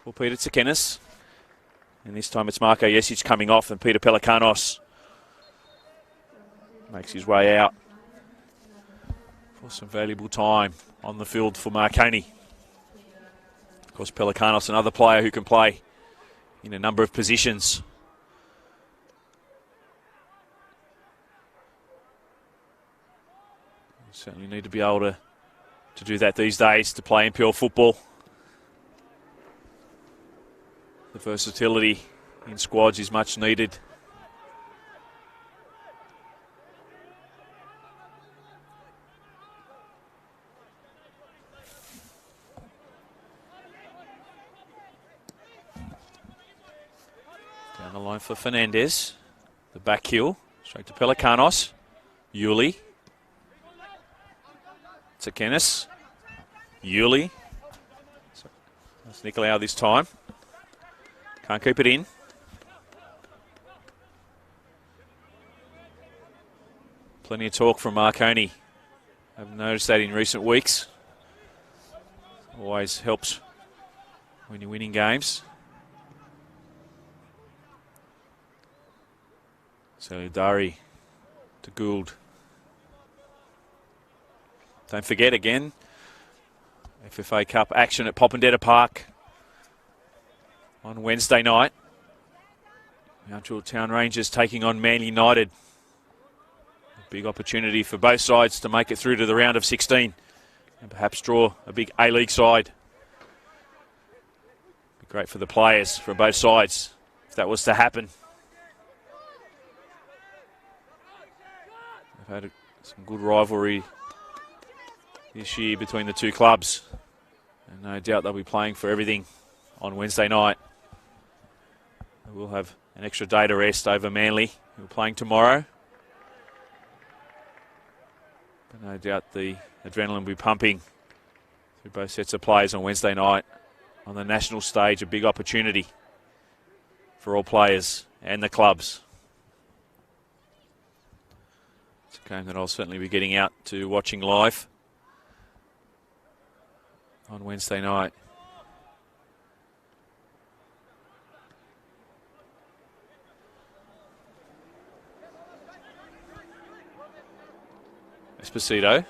for Peter Tsakenis. And this time it's Marco Jesic coming off, and Peter Pelikanos makes his way out for some valuable time on the field for Marconi. Of course, Pelikanos, another player who can play in a number of positions. Certainly need to be able to do that these days to play NPL football. The versatility in squads is much needed. Down the line for Fernandez. The back heel. Straight to Pelikanos. Yuli. Tsakenis. Yuli. That's Nicolau this time. Can't keep it in. Plenty of talk from Marconi. I've noticed that in recent weeks. Always helps when you're winning games. Solidari to Gould. Don't forget again, FFA Cup action at Popondetta Park on Wednesday night. Mount Town Rangers taking on Man United. A big opportunity for both sides to make it through to the round of 16 and perhaps draw a big A-League side. Be great for the players from both sides if that was to happen. They've had some good rivalry this year between the two clubs, and no doubt they'll be playing for everything on Wednesday night. We'll have an extra day to rest over Manly, who are playing tomorrow. But no doubt the adrenaline will be pumping through both sets of players on Wednesday night. On the national stage, a big opportunity for all players and the clubs. It's a game that I'll certainly be getting out to watching live on Wednesday night. Esposito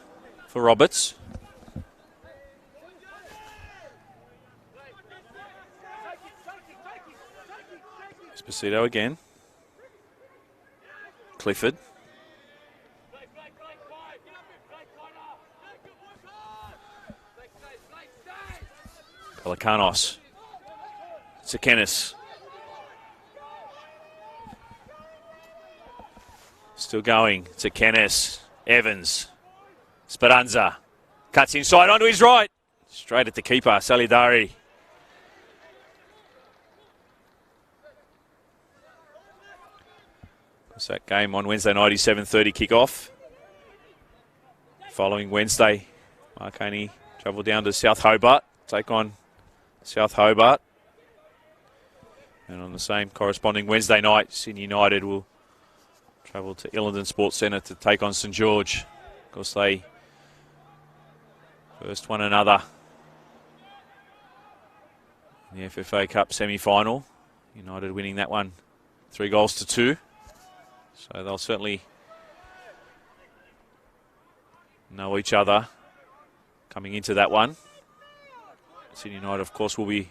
for Roberts. Esposito again. Clifford. Pelikanos. Tsakenis. Still going. Tsakenis. Evans. Speranza. Cuts inside onto his right. Straight at the keeper, Solidari. It's that game on Wednesday night, 7:30 kick-off. Following Wednesday, Marconi travel down to South Hobart, take on South Hobart. And on the same corresponding Wednesday night, Sydney United will travel to Illingdon Sports Centre to take on St George. Of course, they first one another in the FFA Cup semi-final. United winning that one 3-2. So they'll certainly know each other coming into that one. Sydney United, of course, will be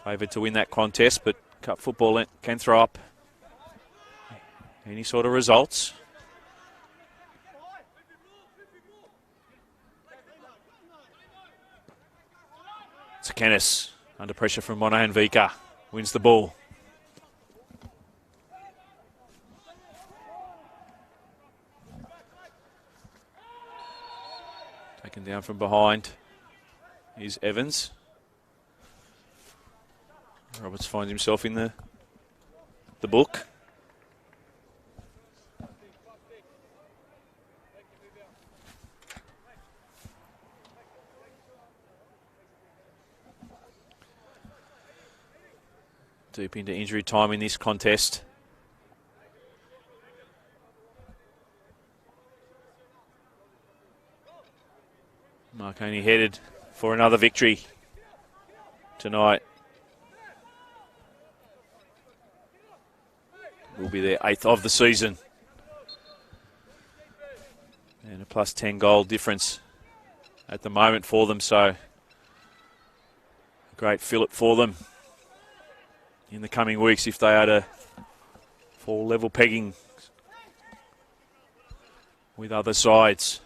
favoured to win that contest, but cup football can throw up any sort of results. Tsakenis under pressure from Monahan Vika. Wins the ball. Taken down from behind is Evans. Roberts finds himself in the book. Deep into injury time in this contest. Marconi headed for another victory tonight. Will be their 8th of the season. And a plus 10 goal difference at the moment for them, so a great fillip for them in the coming weeks if they are to fall level pegging with other sides.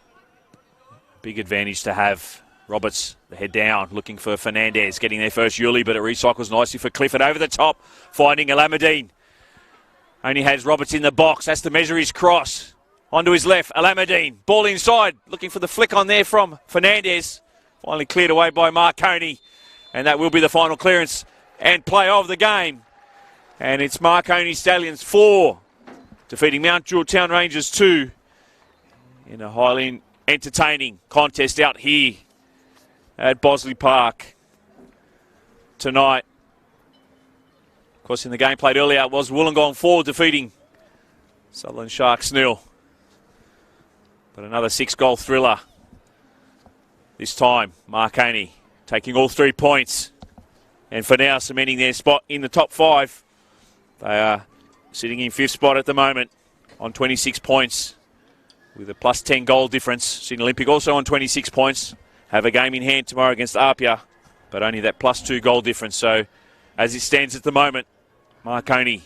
Big advantage to have. Roberts, the head down, looking for Fernandez, getting there first, Yuli, but it recycles nicely for Clifford over the top, finding Alameddine. Only has Roberts in the box, has to measure his cross. Onto his left, Alameddine, ball inside, looking for the flick on there from Fernandez. Finally cleared away by Marconi, and that will be the final clearance and play of the game. And it's Marconi Stallions 4, defeating Mount Druitt Town Rangers 2 in a highly entertaining contest out here at Bosley Park tonight. Of course, in the game played earlier, it was Wollongong 4 defeating Sutherland Sharks 0. But another 6-goal thriller. This time, Marconi taking all 3 points. And for now, cementing their spot in the top 5. They are sitting in 5th spot at the moment on 26 points with a plus 10 goal difference. Sydney Olympic also on 26 points. Have a game in hand tomorrow against Apia, but only that plus 2 goal difference. So as it stands at the moment, Marconi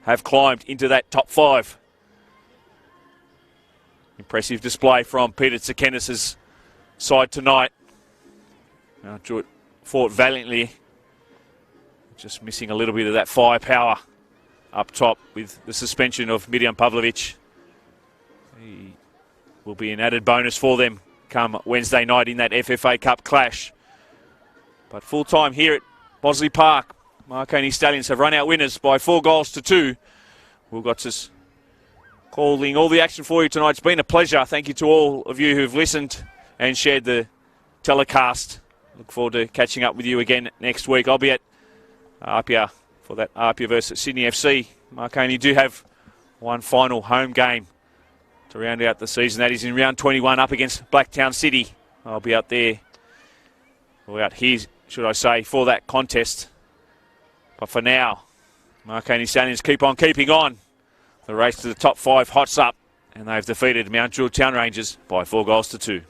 have climbed into that top 5. Impressive display from Peter Tsakenis' side tonight. Now Druitt fought valiantly, just missing a little bit of that firepower up top with the suspension of Mirjam Pavlovic. He will be an added bonus for them come Wednesday night in that FFA Cup clash. But full time here at Bosley Park, Marconi Stallions have run out winners by 4 goals to 2. We've got us calling all the action for you tonight. It's been a pleasure. Thank you to all of you who've listened and shared the telecast. Look forward to catching up with you again next week. I'll be at Apia for that Apia versus Sydney FC. Marconi do have one final home game to round out the season. That is in round 21 up against Blacktown City. I'll be out there, or out here, should I say, for that contest. But for now, Marconi Stallions keep on keeping on. The race to the top 5 hots up, and they've defeated Mount Druitt Town Rangers by 4 goals to 2.